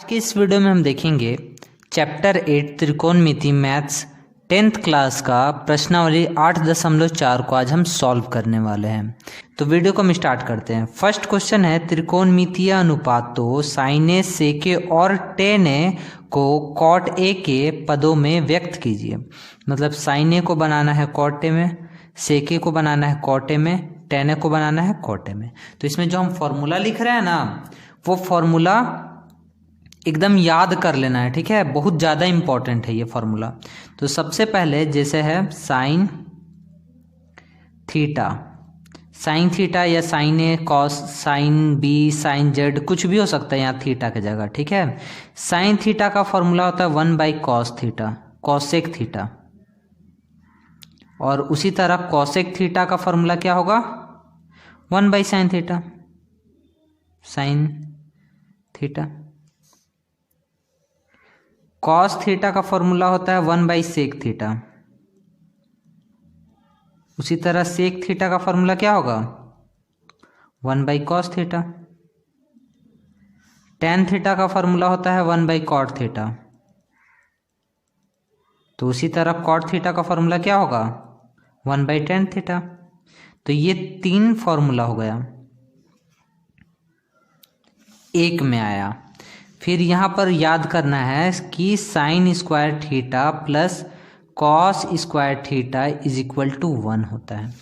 कि इस वीडियो में हम देखेंगे चैप्टर 8 त्रिकोणमिति मैथ्स 10th क्लास का प्रश्नावली 8.4 को आज हम सॉल्व करने वाले हैं। तो वीडियो को हम स्टार्ट करते हैं। फर्स्ट क्वेश्चन है त्रिकोणमितीय अनुपातों साइन ए सेक ए और टेन ए को कॉट ए के पदों में व्यक्त कीजिए। मतलब साइन ए को बनाना है कॉट ए में, सेक ए को बनाना है कॉट ए में, टेन ए को बनाना है कॉट ए में। तो इसमें जो हम फॉर्मूला लिख रहे हैं ना, वो फॉर्मूला एकदम याद कर लेना है, ठीक है। बहुत ज़्यादा इंपॉर्टेंट है ये फॉर्मूला। तो सबसे पहले जैसे है साइन थीटा, साइन थीटा या sine A cos, sine B, sine Z, कुछ भी हो सकता है यहाँ थीटा की जगह, ठीक है। साइन थीटा का फॉर्मूला होता है 1/cos थीटा, कॉसेक थीटा। और उसी तरह कॉसेक थीटा का फॉर्मूला क्या होगा 1/sin theta, sine theta. Cos theta का फॉर्मूला होता है 1/sec थीटा। उसी तरह सेक थीटा का फॉर्मूला क्या होगा 1/cos थीटा। टेन थीटा का फॉर्मूला होता है 1/cot थीटा। तो उसी तरह कॉट थीटा का फॉर्मूला क्या होगा 1/tan थीटा। तो ये तीन फॉर्मूला हो गया, एक में आया। फिर यहाँ पर याद करना है कि sine square theta plus cos square theta is equal to 1 होता है।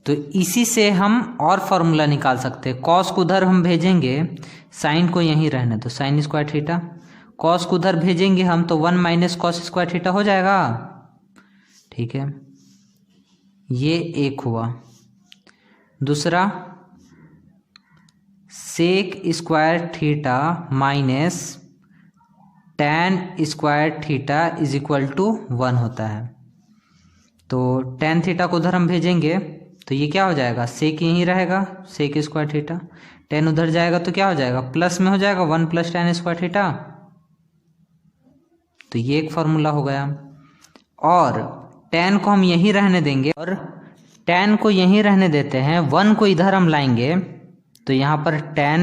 तो इसी से हम और फॉर्मूला निकाल सकते हैं। कॉस को उधर हम भेजेंगे, साइन को यहीं रहने दो, साइन स्क्वायर थीटा। कॉस को उधर भेजेंगे हम तो 1 - cos स्क्वायर थीटा हो जाएगा, ठीक है। ये एक हुआ। दूसरा sec square theta minus tan square theta is equal to 1 होता है। तो टैन थीटा को उधर हम भेजेंगे तो ये क्या हो जाएगा, सेक यहीं रहेगा, सेक स्क्वायर थीटा। टैन उधर जाएगा तो क्या हो जाएगा, प्लस में हो जाएगा 1 + tan स्क्वायर थीटा। तो ये एक फॉर्मूला हो गया। और टैन को हम यहीं रहने देंगे, और टैन को यहीं रहने देते हैं, 1 को इधर हम लाएंगे तो यहाँ पर tan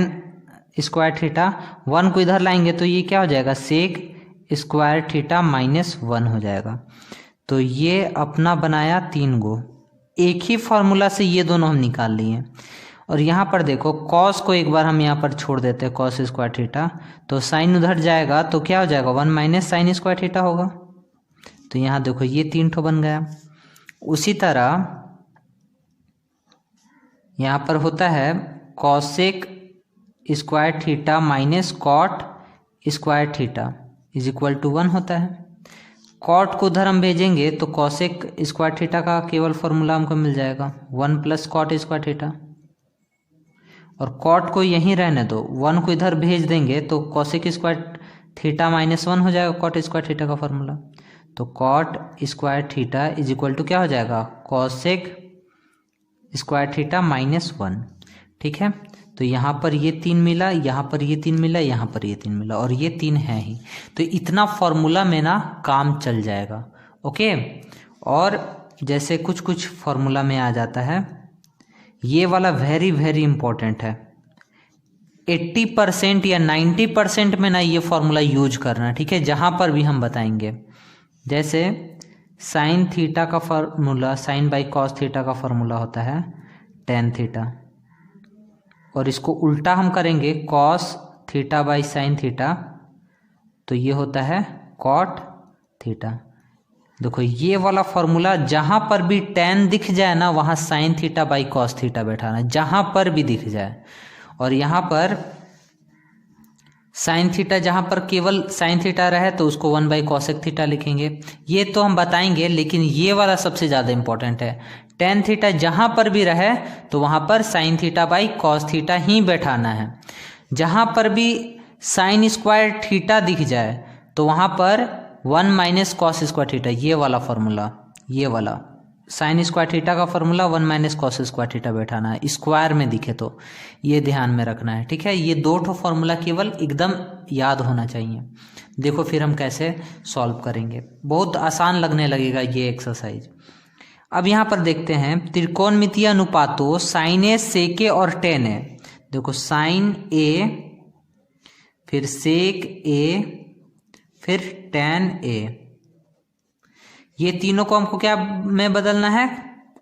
स्क्वायर थीटा, 1 को इधर लाएंगे तो ये क्या हो जाएगा सेक स्क्वायर थीटा -1 हो जाएगा। तो ये अपना बनाया 3 गो, एक ही फॉर्मूला से ये दोनों हम निकाल लिए। और यहाँ पर देखो कॉस को एक बार हम यहाँ पर छोड़ देते हैं, कॉस स्क्वायर थीटा। तो साइन उधर जाएगा तो क्या हो जाएगा 1 - sin स्क्वायर थीटा होगा। तो यहाँ देखो ये 3 ठो बन गया। उसी तरह यहाँ पर होता है cosec square theta minus cot square theta is equal to 1 होता है। कॉट को उधर हम भेजेंगे तो कॉसेक स्क्वायर थीटा का केवल फॉर्मूला हमको मिल जाएगा 1 + cot स्क्वायर थीटा। और कॉट को यहीं रहने दो, 1 को इधर भेज देंगे तो कॉसेक स्क्वायर थीटा -1 हो जाएगा कॉट स्क्वायर थीटा का फॉर्मूला। तो cot square theta is equal to क्या हो जाएगा कॉसेक स्क्वायर थीटा -1, ठीक है। तो यहाँ पर ये 3 मिला, यहाँ पर ये 3 मिला, यहाँ पर ये 3 मिला, और ये 3 है ही। तो इतना फॉर्मूला में ना काम चल जाएगा, ओके। और जैसे कुछ कुछ फॉर्मूला में आ जाता है, ये वाला वेरी वेरी इंपॉर्टेंट है। 80% या 90% में ना ये फॉर्मूला यूज करना, ठीक है, जहाँ पर भी हम बताएंगे। जैसे साइन थीटा का फॉर्मूला, sin/cos थीटा का फॉर्मूला होता है tan थीटा, और इसको उल्टा हम करेंगे cos थीटा/sin थीटा, तो ये होता है cot थीटा। देखो ये वाला फॉर्मूला जहाँ पर भी tan दिख जाए ना, वहाँ sin थीटा/cos थीटा बैठाना, जहाँ पर भी दिख जाए। और यहाँ पर साइन थीटा, जहाँ पर केवल साइन थीटा रहे तो उसको 1/cosec थीटा लिखेंगे। ये तो हम बताएंगे, लेकिन ये वाला सबसे ज़्यादा इंपॉर्टेंट है। टेन थीटा जहाँ पर भी रहे तो वहाँ पर साइन थीटा/cos थीटा ही बैठाना है। जहाँ पर भी साइन स्क्वायर थीटा दिख जाए तो वहाँ पर 1 - cos स्क्वायर थीटा, ये वाला फॉर्मूला, ये वाला साइन स्क्वायर थीटा का फॉर्मूला 1 - cos स्क्वायर थीटा बैठाना है, स्क्वायर में दिखे तो ये ध्यान में रखना है, ठीक है। ये 2 ठो फॉर्मूला केवल एकदम याद होना चाहिए। देखो फिर हम कैसे सॉल्व करेंगे, बहुत आसान लगने लगेगा ये एक्सरसाइज। अब यहाँ पर देखते हैं त्रिकोणमितीय अनुपातों साइन ए सेक ए और टेन ए। देखो साइन ए फिर सेक ए, फिर tan a। ये तीनों को हमको क्या में बदलना है?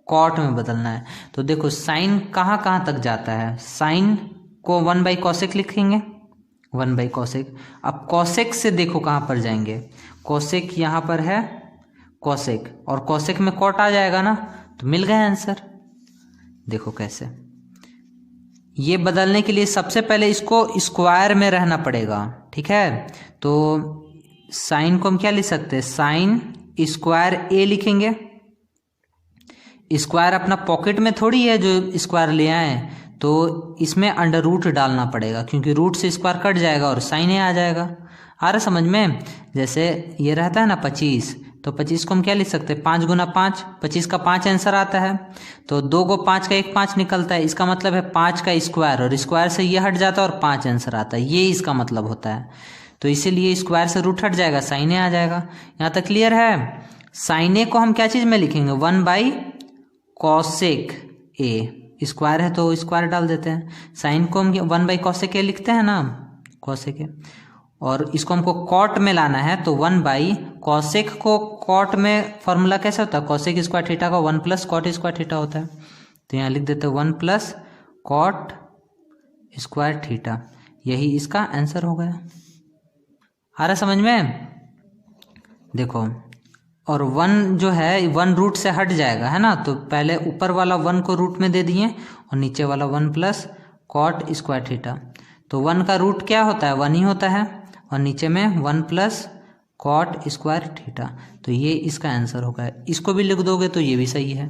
कॉट में बदलना है। तो देखो साइन कहाँ कहाँ तक जाता है, साइन को 1/कोसेक लिखेंगे, 1/कोसेक। अब कोसेक से देखो कहाँ पर जाएंगे, कोसेक यहाँ पर है कोसेक, और कोसेक में कॉट आ जाएगा ना, तो मिल गया आंसर। देखो कैसे, ये बदलने के लिए सबसे पहले इसको स्क्वायर में रहना पड़ेगा, ठीक है। तो साइन को हम क्या लिख सकते हैं, साइन स्क्वायर ए लिखेंगे। स्क्वायर अपना पॉकेट में थोड़ी है जो स्क्वायर ले आए, तो इसमें अंडर रूट डालना पड़ेगा, क्योंकि रूट से स्क्वायर कट जाएगा और साइन ए आ जाएगा। आ रहा समझ में? जैसे ये रहता है ना 25, तो 25 को हम क्या लिख सकते हैं, 5 गुना 5, 25 का 5 आंसर आता है। तो 2 को 5 का 1 5 निकलता है, इसका मतलब है 5 का स्क्वायर, और स्क्वायर से ये हट जाता है और 5 आंसर आता है, ये इसका मतलब होता है। तो इसीलिए स्क्वायर से रूट हट जाएगा, साइन ए आ जाएगा। यहाँ तक क्लियर है? साइन ए को हम क्या चीज़ में लिखेंगे, 1/कोसेक ए, स्क्वायर है तो स्क्वायर डाल देते हैं। साइन को हम 1/कोसेक ए लिखते हैं ना, कोसेक ए, और इसको हमको कॉट में लाना है, तो 1/कोसेक को कॉट में फॉर्मूला कैसे होता है, कोसेक स्क्वायर थीटा का 1 + कॉट स्क्वायर थीटा होता है। तो यहाँ लिख देते हैं 1 + कॉट स्क्वायर थीटा, यही इसका आंसर हो गया। आ रहा समझ में? देखो, और 1 जो है 1 रूट से हट जाएगा, है ना, तो पहले ऊपर वाला 1 को रूट में दे दिए और नीचे वाला 1 + कॉट स्क्वायर थीटा। तो 1 का रूट क्या होता है, 1 ही होता है, और नीचे में 1 + कॉट स्क्वायर थीटा। तो ये इसका आंसर होगा। इसको भी लिख दोगे तो ये भी सही है।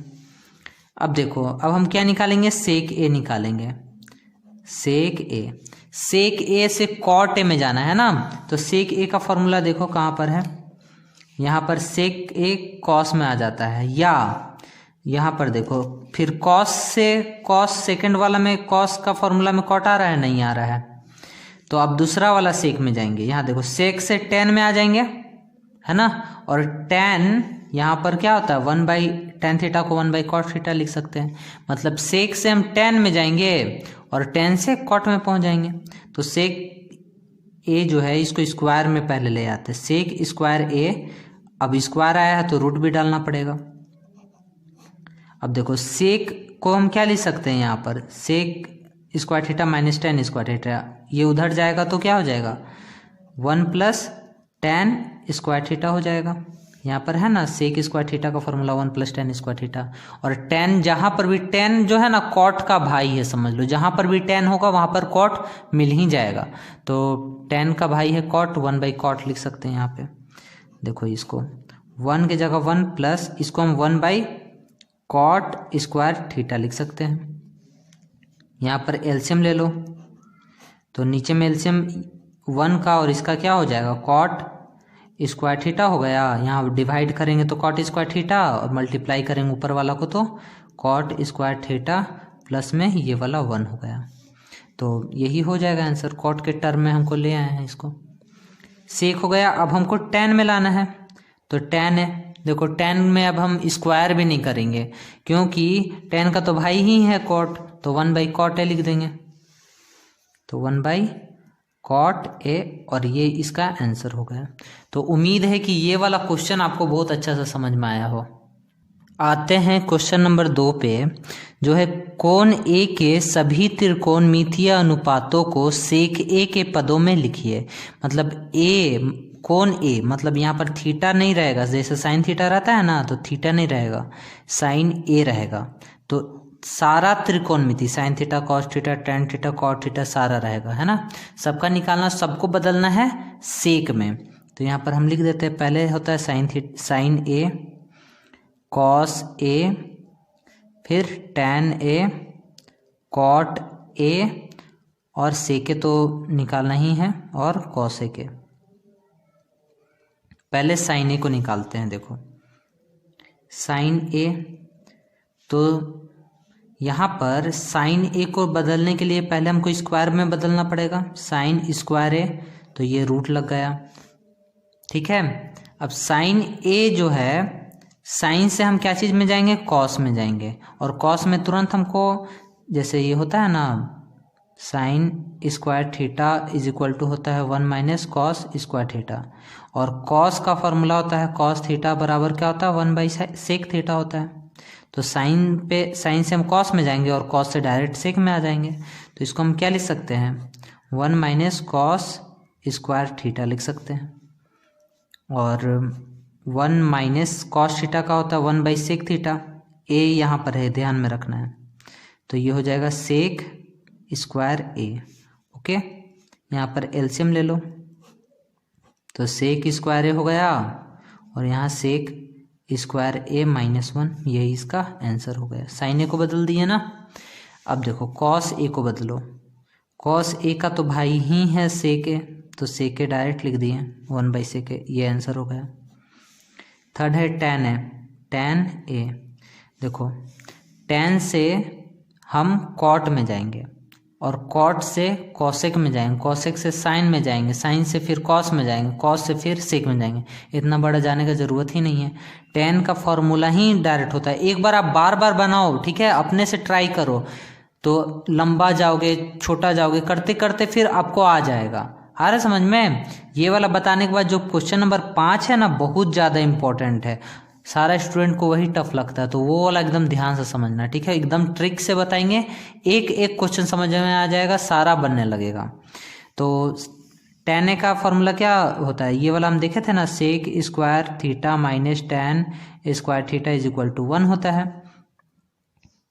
अब देखो, अब हम क्या निकालेंगे, सेक ए निकालेंगे। सेक ए, सेक ए से कॉट ए में जाना है ना, तो सेक ए का फॉर्मूला देखो कहाँ पर है, यहाँ पर सेक ए कॉस में आ जाता है, या यहाँ पर देखो फिर कॉस से, कॉस सेकंड वाला में कॉस का फॉर्मूला में कॉट आ रहा है, नहीं आ रहा है। तो अब दूसरा वाला सेक में जाएंगे, यहाँ देखो सेक से tan में आ जाएंगे, है ना, और tan यहाँ पर क्या होता है, 1/tan थीटा को 1/कॉट थीटा लिख सकते हैं। मतलब सेक से हम tan में जाएंगे और tan से कॉट में पहुँच जाएंगे। तो सेक ए जो है इसको स्क्वायर में पहले ले आते हैं, सेक स्क्वायर ए। अब स्क्वायर आया है तो रूट भी डालना पड़ेगा। अब देखो सेक को हम क्या लिख सकते हैं, यहाँ पर sec square theta - tan square theta, ये उधर जाएगा तो क्या हो जाएगा, 1 + tan स्क्वायर थीटा हो जाएगा। यहाँ पर है ना सेक स्क्वायर थीटा का फॉर्मूला 1 + tan स्क्वायर थीटा। और tan जहाँ पर भी, tan जो है ना कॉट का भाई है, समझ लो, जहाँ पर भी tan होगा वहाँ पर कॉट मिल ही जाएगा। तो tan का भाई है कॉट, 1/कॉट लिख सकते हैं यहाँ पे। देखो इसको 1 की जगह 1 प्लस इसको हम 1/कॉट स्क्वायर थीटा लिख सकते हैं। यहाँ पर एलसीएम ले लो, तो नीचे में एलसीएम 1 का और इसका क्या हो जाएगा, कॉट स्क्वायर थीटा हो गया। यहाँ डिवाइड करेंगे तो कॉट स्क्वायर थीटा, और मल्टीप्लाई करेंगे ऊपर वाला को तो कॉट स्क्वायर थीटा प्लस में ये वाला 1 हो गया। तो यही हो जाएगा आंसर, कॉट के टर्म में हमको ले आए हैं इसको। सेक हो गया। अब हमको tan में लाना है, तो tan है, देखो tan में अब हम स्क्वायर भी नहीं करेंगे, क्योंकि tan का तो भाई ही है कॉट, तो 1/कॉट ए लिख देंगे। तो 1/कॉट ए, और ये इसका आंसर हो गया। तो उम्मीद है कि ये वाला क्वेश्चन आपको बहुत अच्छा से समझ में आया हो। आते हैं क्वेश्चन नंबर 2 पे, जो है कोण ए के सभी त्रिकोणमितीय अनुपातों को सेक ए के पदों में लिखिए। मतलब ए, कोण ए, मतलब यहाँ पर थीटा नहीं रहेगा, जैसे साइन थीटा रहता है ना, तो थीटा नहीं रहेगा, साइन ए रहेगा। तो सारा त्रिकोणमिति, sine theta, cos theta, tan theta, cot theta, सारा रहेगा, है ना। सबका निकालना, सबको बदलना है सेक में। तो यहाँ पर हम लिख देते हैं, पहले होता है साइन ए, कॉस ए, फिर टैन ए, कॉट ए, और सेके तो निकालना ही है, और कॉस ए के। पहले साइन ए को निकालते हैं। देखो साइन ए, तो यहाँ पर साइन ए को बदलने के लिए पहले हमको स्क्वायर में बदलना पड़ेगा, साइन स्क्वायर ए, तो ये रूट लग गया, ठीक है। अब साइन ए जो है, साइन से हम क्या चीज़ में जाएंगे, कॉस में जाएंगे, और कॉस में तुरंत हमको, जैसे ये होता है ना sine square theta is equal to होता है 1 माइनस कॉस स्क्वायर थीटा, और कॉस का फॉर्मूला होता है कॉस थीटा बराबर क्या होता है 1 बाई सेक थीटा होता है। तो साइन से हम कॉस में जाएंगे और कॉस से डायरेक्ट सेक में आ जाएंगे, तो इसको हम क्या लिख सकते हैं 1 माइनस कॉस स्क्वायर थीटा लिख सकते हैं। और 1 माइनस कॉस थीटा का होता है 1 बाई सेक थीटा, ए यहाँ पर है ध्यान में रखना है, तो ये हो जाएगा सेक स्क्वायर ए। ओके, यहाँ पर एलसीएम ले लो, तो सेक स्क्वायर ए हो गया और यहाँ सेक स्क्वायर ए -1, यही इसका आंसर हो गया। साइन ए को बदल दिए ना। अब देखो कॉस ए को बदलो, कॉस ए का तो भाई ही है सेक ए, तो सेक ए डायरेक्ट लिख दिए 1 बाई सेक ए, ये आंसर हो गया। थर्ड है टैन ए, टैन ए। देखो टैन से हम कॉट में जाएंगे और कॉट से कॉसेक में जाएंगे, कॉसेक से साइन में जाएंगे, साइन से फिर कॉस में जाएंगे, कॉस से फिर सेक में जाएंगे। इतना बड़ा जाने का ज़रूरत ही नहीं है, टैन का फॉर्मूला ही डायरेक्ट होता है। एक बार आप बार बार बनाओ, ठीक है, अपने से ट्राई करो, तो लंबा जाओगे छोटा जाओगे करते करते फिर आपको आ जाएगा। आ रहा समझ में? ये वाला बताने के बाद जो क्वेश्चन नंबर 5 है ना, बहुत ज़्यादा इंपॉर्टेंट है, सारा स्टूडेंट को वही टफ लगता है, तो वो वाला एकदम ध्यान से समझना, ठीक है। एकदम ट्रिक से बताएंगे, एक एक क्वेश्चन समझ में आ जाएगा, सारा बनने लगेगा। तो टैन ए का फॉर्मूला क्या होता है, ये वाला हम देखे थे ना, sec square theta minus tan square theta is equal to 1 होता है।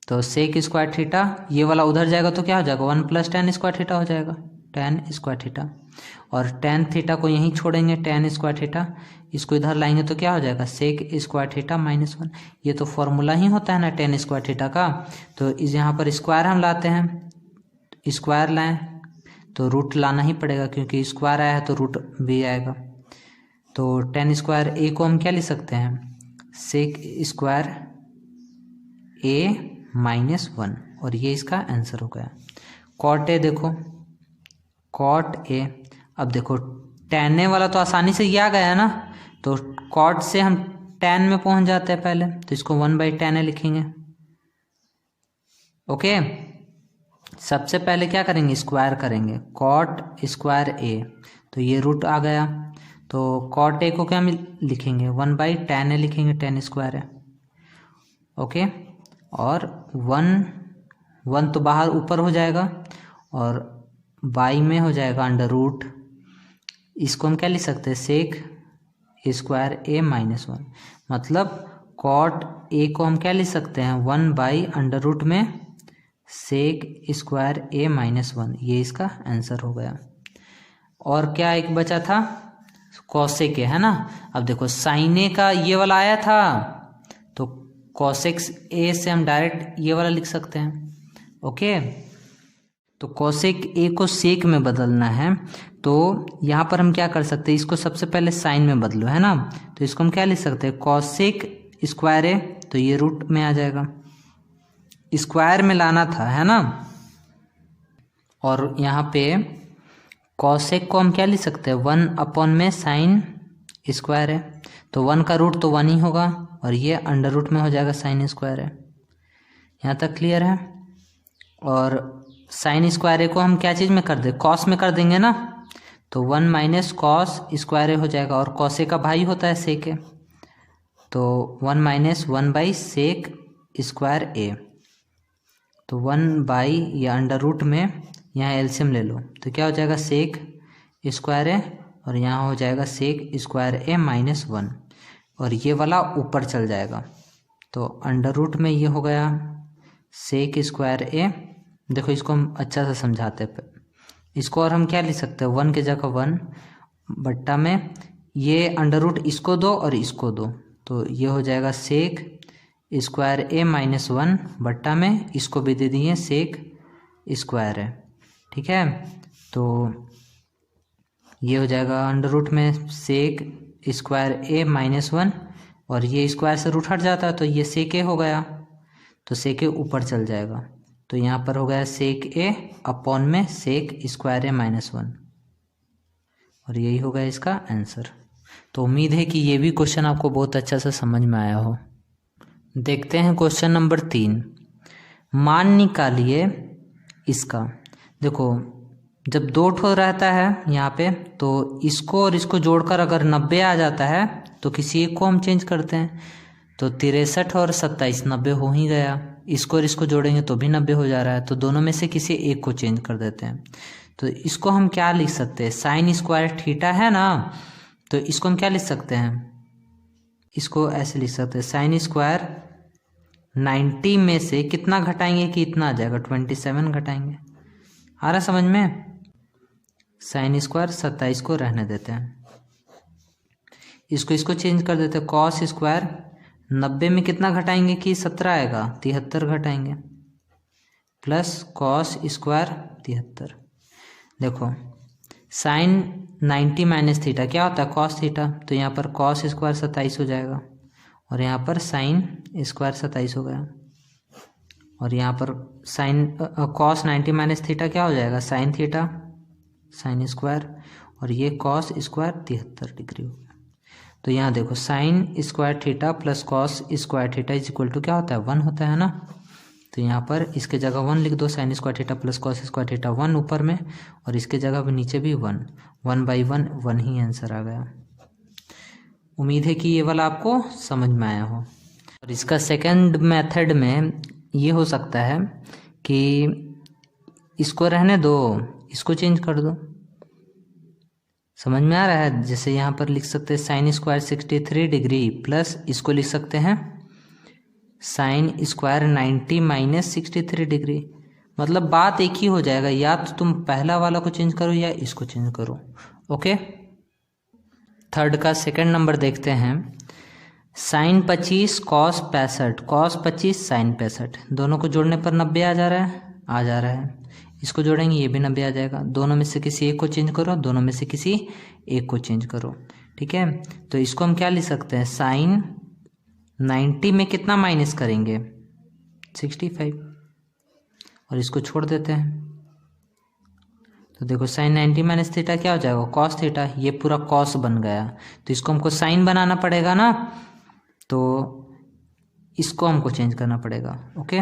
तो सेक स्क्वायर थीटा ये वाला उधर जाएगा तो क्या हो जाएगा 1 प्लस टैन स्क्वायर थीटा हो जाएगा, टैन स्क्वायर थीटा, और टैन थीटा को यहीं छोड़ेंगे, टैन स्क्वायर थीटा इसको इधर लाएंगे तो क्या हो जाएगा सेक स्क्वायर थीटा -1। ये तो फॉर्मूला ही होता है ना टैन स्क्वायर थीटा का, तो इस यहाँ पर स्क्वायर हम लाते हैं, स्क्वायर लाएं तो रूट लाना ही पड़ेगा, क्योंकि स्क्वायर आया है तो रूट भी आएगा। तो टैन स्क्वायर ए को हम क्या लिख सकते हैं सेक स्क्वायर ए -1, और ये इसका आंसर हो गया। कॉट ए देखो, कॉट ए, अब देखो टैन ए वाला तो आसानी से ये आ गया ना, तो कॉट से हम टैन में पहुंच जाते हैं पहले, तो इसको 1 बाई टैन ए लिखेंगे। ओके, सबसे पहले क्या करेंगे स्क्वायर करेंगे, कॉट स्क्वायर ए, तो ये रूट आ गया, तो कॉट ए को क्या लिखेंगे 1 बाई टैन ए लिखेंगे, टैन स्क्वायर है। ओके, और 1 तो बाहर ऊपर हो जाएगा और बाई में हो जाएगा अंडर रूट, इसको हम क्या लिख सकते हैं सेक स्क्वायर ए -1, मतलब कॉट ए को हम क्या लिख सकते हैं 1 बाई अंडर रूट में सेक स्क्वायर ए -1, ये इसका आंसर हो गया। और क्या एक बचा था कॉसेक ए, है ना। अब देखो साइन ए का ये वाला आया था, तो कॉसेक ए से हम डायरेक्ट ये वाला लिख सकते हैं। ओके, तो कॉसेक ए को सेक में बदलना है, तो यहाँ पर हम क्या कर सकते हैं, इसको सबसे पहले साइन में बदलो, है ना, तो इसको हम क्या लिख सकते हैं कॉसेक स्क्वायर ए, तो ये रूट में आ जाएगा, स्क्वायर में लाना था, है ना। और यहाँ पे कॉसेक को हम क्या लिख सकते हैं 1 अपॉन में साइन स्क्वायर है, तो 1 का रूट तो 1 ही होगा, और ये अंडर रूट में हो जाएगा साइन स्क्वायर है। यहाँ तक क्लियर है। और साइन स्क्वायर ए को हम क्या चीज़ में कर दें कॉस में कर देंगे ना, तो 1 माइनस कॉस स्क्वायर ए हो जाएगा, और कॉस ए का भाई होता है सेक ए, तो 1 माइनस 1 बाई सेक स्क्वायर ए, तो 1 बाई या अंडर रूट में यहाँ एलसीएम ले लो, तो क्या हो जाएगा सेक स्क्वायर ए, और यहाँ हो जाएगा सेक स्क्वायर ए -1, और ये वाला ऊपर चल जाएगा, तो अंडर रूट में ये हो गया सेक स्क्वायर ए। देखो इसको हम अच्छा से समझाते हैं, इसको और हम क्या लिख सकते हैं 1 की जगह 1 बट्टा में ये अंडर रूट इसको दो और इसको दो, तो ये हो जाएगा सेक स्क्वायर ए -1 बट्टा में इसको भी दे दिए सेक स्क्वायर है, ठीक है। तो ये हो जाएगा अंडर रूट में सेक स्क्वायर ए -1, और ये स्क्वायर से रूट हट जाता है तो ये सेक ए हो गया, तो सेक ए ऊपर चल जाएगा, तो यहाँ पर हो गया सेक ए अपॉन में सेक स्क्वायर ए -1, और यही होगा इसका आंसर। तो उम्मीद है कि ये भी क्वेश्चन आपको बहुत अच्छा से समझ में आया हो। देखते हैं क्वेश्चन नंबर 3, मान निकालिए इसका। देखो जब 2 ठो रहता है यहाँ पे, तो इसको और इसको जोड़कर अगर 90 आ जाता है तो किसी एक को हम चेंज करते हैं। तो 63 और 27 90 हो ही गया। इसको और इसको जोड़ेंगे तो भी 90 हो जा रहा है, तो दोनों में से किसी एक को चेंज कर देते हैं। तो इसको हम क्या लिख सकते हैं, साइन स्क्वायर थीटा है ना, तो इसको हम क्या लिख सकते हैं, इसको ऐसे लिख सकते हैं, साइन स्क्वायर 90 में से कितना घटाएंगे कि इतना आ जाएगा, 27 घटाएंगे। आ रहा समझ में। साइन स्क्वायर 27 को रहने देते हैं, इसको चेंज कर देते हैं। कॉस स्क्वायर 90 में कितना घटाएंगे कि 17 आएगा, 73 घटाएंगे, प्लस कॉस स्क्वायर 73। देखो साइन 90 माइनस थीटा क्या होता है, कॉस थीटा, तो यहाँ पर कॉस स्क्वायर 27 हो जाएगा, और यहाँ पर साइन स्क्वायर 27 हो गया, और यहाँ पर साइन कॉस 90 माइनस थीटा क्या हो जाएगा, साइन थीटा, साइन स्क्वायर, और ये कॉस स्क्वायर 73 डिग्री हो गया। तो यहाँ देखो sign square theta plus cos square theta is equal to क्या होता है, 1 होता है ना। तो यहाँ पर इसके जगह 1 लिख दो, sine square theta plus cos square theta 1 ऊपर में, और इसके जगह भी नीचे भी 1, 1/1 1 ही आंसर आ गया। उम्मीद है कि ये वाला आपको समझ में आया हो। और इसका सेकंड मेथड में ये हो सकता है कि इसको रहने दो, इसको चेंज कर दो। समझ में आ रहा है। जैसे यहाँ पर लिख सकते हैं साइन स्क्वायर 63 डिग्री प्लस इसको लिख सकते हैं साइन स्क्वायर 90 माइनस 63 डिग्री। मतलब बात एक ही हो जाएगा, या तो तुम पहला वाला को चेंज करो या इसको चेंज करो। ओके, थर्ड का सेकंड नंबर देखते हैं। साइन 25 कॉस 65, कॉस 25 साइन 65, दोनों को जोड़ने पर 90 आ जा रहा है। इसको जोड़ेंगे ये भी 90 आ जाएगा। दोनों में से किसी एक को चेंज करो, दोनों में से किसी एक को चेंज करो, ठीक है। तो इसको हम क्या लिख सकते हैं, साइन 90 में कितना माइनस करेंगे, 65, और इसको छोड़ देते हैं। तो देखो साइन 90 माइनस थीटा क्या हो जाएगा, कॉस थीटा, ये पूरा कॉस बन गया। तो इसको हमको साइन बनाना पड़ेगा ना, तो इसको हमको चेंज करना पड़ेगा। ओके,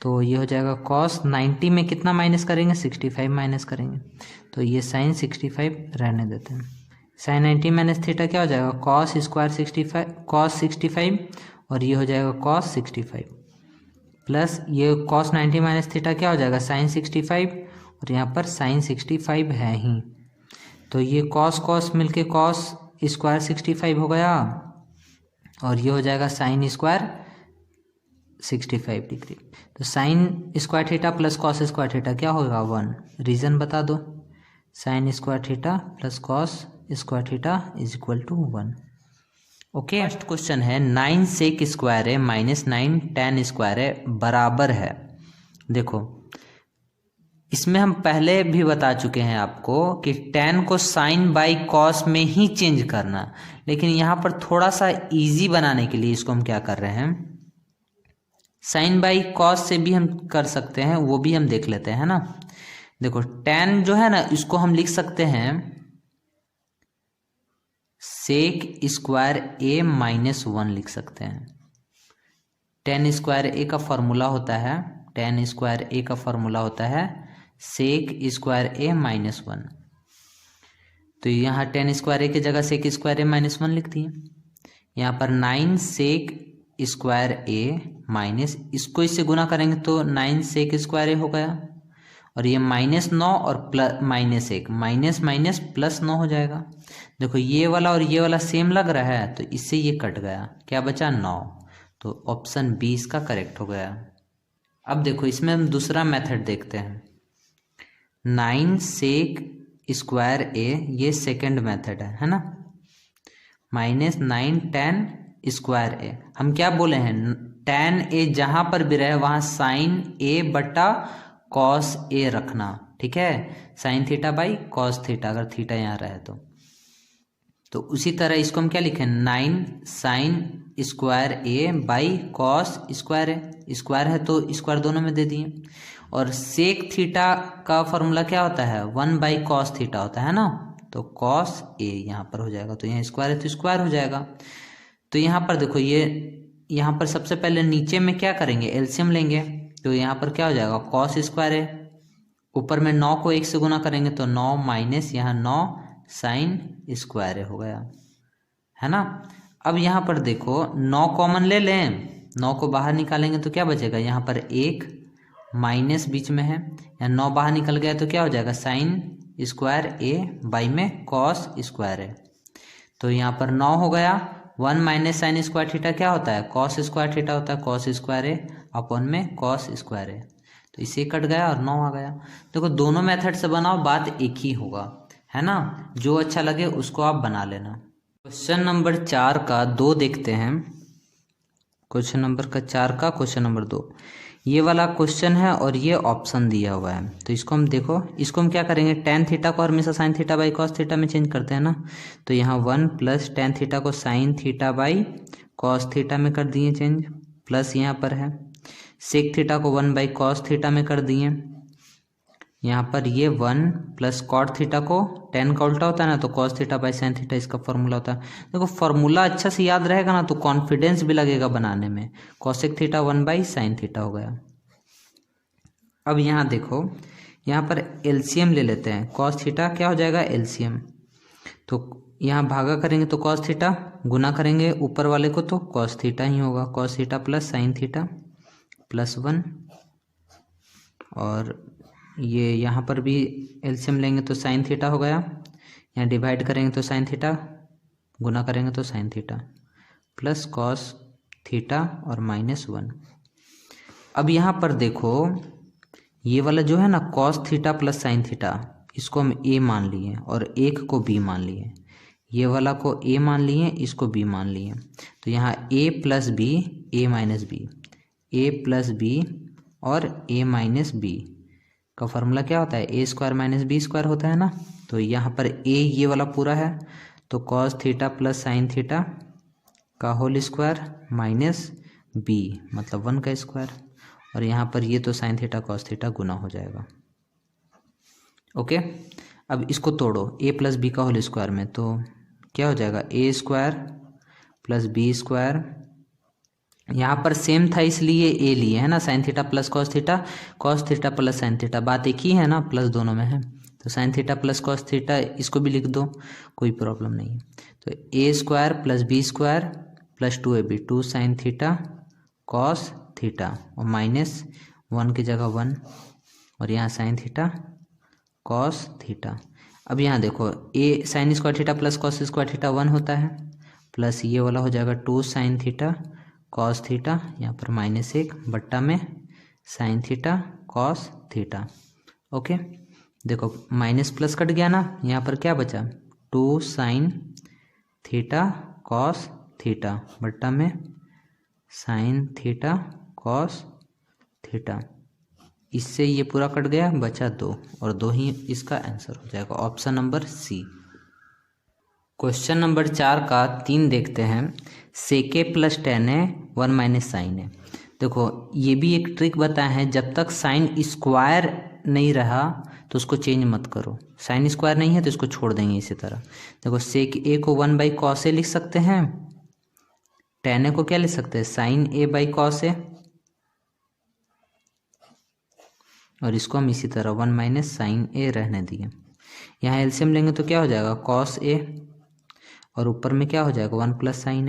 तो ये हो जाएगा कॉस 90 में कितना माइनस करेंगे, 65 माइनस करेंगे। तो ये साइन 65 रहने देते हैं। साइन 90 माइनस थीटा क्या हो जाएगा, कॉस स्क्वायर 65, कॉस 65, और ये हो जाएगा कॉस 65, प्लस ये कॉस 90 माइनस थीटा क्या हो जाएगा, साइन 65, और यहाँ पर साइन 65 है ही। तो ये कॉस कॉस मिलके कॉस स्क्वायर 65 हो गया, और ये हो जाएगा साइन स्क्वायर 65 डिग्री। तो sine square theta plus cos square theta क्या होगा, 1। रीज़न बता दो, sine square theta plus cos square theta is equal to 1। Okay, first question है 9 सेक स्क्वायर है माइनस 9 tan स्क्वायर है बराबर है। देखो इसमें हम पहले भी बता चुके हैं आपको कि tan को साइन बाई कॉस में ही चेंज करना, लेकिन यहाँ पर थोड़ा सा इजी बनाने के लिए इसको हम क्या कर रहे हैं, साइन बाई कॉस से भी हम कर सकते हैं, वो भी हम देख लेते हैं ना। देखो tan जो है ना, इसको हम लिख सकते हैं सेक स्क्वायर a माइनस 1 लिख सकते हैं। tan स्क्वायर a का फॉर्मूला होता है, tan स्क्वायर a का फॉर्मूला होता है सेक स्क्वायर a माइनस 1। तो यहाँ tan स्क्वायर a की जगह सेक स्क्वायर a माइनस 1 लिख दिए। यहाँ पर 9 सेक स्क्वायर a माइनस, इसको इससे गुना करेंगे तो 9 सेक स्क्वायर a हो गया, और ये माइनस 9 और plus minus 1, minus minus plus 9 हो जाएगा। देखो ये वाला और ये वाला सेम लग रहा है, तो इससे ये कट गया, क्या बचा 9। तो ऑप्शन बी इसका करेक्ट हो गया। अब देखो इसमें हम दूसरा मेथड देखते हैं, 9 सेक स्क्वायर a, ये सेकंड मेथड है ना, माइनस 9 tan स्क्वायर a। हम क्या बोले हैं, tan a जहां पर भी रहे वहां साइन a बटा कॉस a रखना, ठीक है, sine theta by cos theta, अगर थीटा यहाँ रहे तो उसी तरह इसको हम क्या लिखें, 9 sine square a by cos square a, square है तो स्क्वायर दोनों में दे दिए। और सेक थीटा का फॉर्मूला क्या होता है, 1 बाई कॉस थीटा होता है ना, तो कॉस a यहाँ पर हो जाएगा, तो यहाँ स्क्वायर है तो स्क्वायर हो जाएगा। तो यहाँ पर देखो ये यहाँ पर सबसे पहले नीचे में क्या करेंगे, एलसीएम लेंगे, तो यहाँ पर क्या हो जाएगा, कॉस स्क्वायर है ऊपर में 9 को 1 से गुना करेंगे तो 9 माइनस यहाँ 9 साइन स्क्वायर हो गया, है ना। अब यहाँ पर देखो 9 कॉमन ले लें, 9 को बाहर निकालेंगे तो क्या बचेगा, यहाँ पर 1 माइनस बीच में है, यहाँ 9 बाहर निकल गया तो क्या हो जाएगा, साइन स्क्वायर ए बाई में कॉस स्क्वायर है। तो यहाँ पर 9 हो गया, 1 माइनस साइन स्क्वायर थीटा क्या होता है, कॉस स्क्वायर थीटा होता है, कॉस स्क्वायर ए अपॉन में कॉस स्क्वायर ए। तो इसे कट गया और 9 आ गया। देखो दोनों मेथड से बनाओ बात एक ही होगा, है ना, जो अच्छा लगे उसको आप बना लेना। क्वेश्चन नंबर 4 का 2 देखते हैं। क्वेश्चन नंबर का 4 का क्वेश्चन नंबर 2 ये वाला क्वेश्चन है और ये ऑप्शन दिया हुआ है। तो इसको हम देखो, इसको हम क्या करेंगे, टेन थीटा को हमेशा sign theta by cos theta में चेंज करते हैं ना। तो यहाँ 1 प्लस टेन थीटा को sign theta by cos theta में कर दिए चेंज, प्लस यहाँ पर है सेक थीटा को 1 बाई कॉस थीटा में कर दिए। यहाँ पर ये 1 प्लस कॉट थीटा को टेन का उल्टा होता है ना, तो cos theta by sine theta इसका फॉर्मूला होता है। देखो फॉर्मूला अच्छा से याद रहेगा ना तो कॉन्फिडेंस भी लगेगा बनाने में। Cosec theta 1 by sine theta हो गया। अब यहाँ देखो, यहाँ पर एलसीएम ले लेते हैं। कॉस थीटा क्या हो जाएगा, एलसीएम। तो यहाँ भागा करेंगे तो कॉस थीटा, गुना करेंगे ऊपर वाले को तो कॉस थीटा ही होगा। Cos theta plus sine theta plus 1, और ये यहाँ पर भी एलसीएम लेंगे तो साइन थीटा हो गया। यहाँ डिवाइड करेंगे तो साइन थीटा, गुना करेंगे तो sine theta plus cos theta और माइनस 1। अब यहाँ पर देखो ये वाला जो है ना cos theta plus sine theta, इसको हम ए मान लिए और एक को बी मान लिए। ये वाला को ए मान लिए, इसको बी मान लिए। तो यहाँ ए plus B, A minus B, A plus B और ए माइनस बी का फॉर्मूला क्या होता है, ए स्क्वायर माइनस बी स्क्वायर होता है ना। तो यहाँ पर ए ये वाला पूरा है, तो cos theta plus sine theta का होल स्क्वायर माइनस बी मतलब 1 का स्क्वायर, और यहाँ पर ये तो साइन थीटा कॉस थीटा गुना हो जाएगा। ओके, अब इसको तोड़ो ए प्लस बी का होल स्क्वायर में, तो क्या हो जाएगा, ए स्क्वायर प्लस बी स्क्वायर। यहाँ पर सेम था इसलिए ए लिए है ना, sign theta plus cos theta plus sine theta, बात एक ही है ना, प्लस दोनों में है। तो sine theta plus cos theta इसको भी लिख दो, कोई प्रॉब्लम नहीं है। तो A square plus B square plus 2ab, 2 sine theta cos theta और माइनस 1 की जगह 1, और यहाँ साइन थीटा कॉस थीटा। अब यहाँ देखो A sine square theta plus cos square theta 1 होता है, प्लस ये वाला हो जाएगा 2 साइन थीटा कॉस थीटा, यहाँ पर -1 बट्टा में sine theta cos theta. Okay, देखो माइनस प्लस कट गया ना, यहाँ पर क्या बचा, 2 साइन थीटा कॉस थीटा बट्टा में साइन थीटा कॉस थीटा। इससे ये पूरा कट गया, बचा 2, और 2 ही इसका आंसर हो जाएगा, option number C. Question number 4 का 3 देखते हैं। सेके प्लस टेन है 1 माइनस साइन है। देखो ये भी एक ट्रिक बताया है, जब तक साइन स्क्वायर नहीं रहा तो उसको चेंज मत करो। साइन स्क्वायर नहीं है तो इसको छोड़ देंगे इसी तरह। देखो सेक ए को 1 बाई कॉस ए लिख सकते हैं, टेन ए को क्या लिख सकते हैं, साइन ए बाई कॉस ए, और इसको हम इसी तरह 1 माइनस साइन ए रहने दिए। यहाँ एलसीएम लेंगे तो क्या हो जाएगा, कॉस ए, और ऊपर में क्या हो जाएगा, 1 प्लस साइन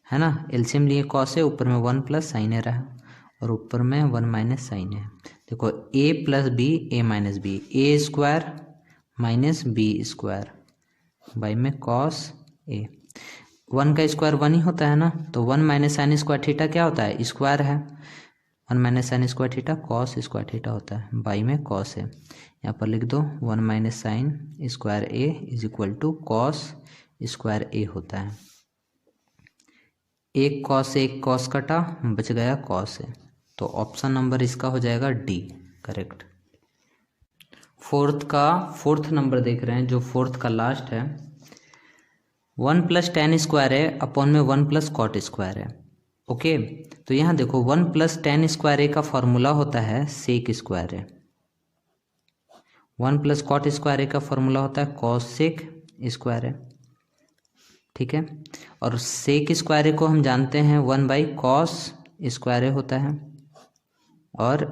है ना। एलसीएम लिए कॉस ए, ऊपर में 1 प्लस साइन ए रहा, और ऊपर में 1 माइनस साइन है। देखो A plus B, A minus B, A square minus B square by में कॉस ए। 1 का स्क्वायर 1 ही होता है ना, तो 1 माइनस साइन स्क्वायर थीटा क्या होता है, स्क्वायर है। 1 minus sine square theta cos square theta होता है, बाई में कॉस ए। यहाँ पर लिख दो 1 minus sine square A is equal to cos square A होता है। एक कॉस कटा, बच गया कॉस ए, तो ऑप्शन नंबर इसका हो जाएगा डी करेक्ट। फोर्थ नंबर देख रहे हैं, जो फोर्थ का लास्ट है। 1 प्लस टेन स्क्वायर है अपॉन में 1 प्लस कॉट स्क्वायर है। ओके, तो यहाँ देखो 1 प्लस टेन स्क्वायर ए का फॉर्मूला होता है सेक स्क्वायर है, 1 प्लस कॉट स्क्वायर ए का फॉर्मूला होता है कॉस सेक स्क्वायर है, ठीक है। और सेक स्क्वायर ए को हम जानते हैं 1 बाई कॉस स्क्वायर ए होता है, और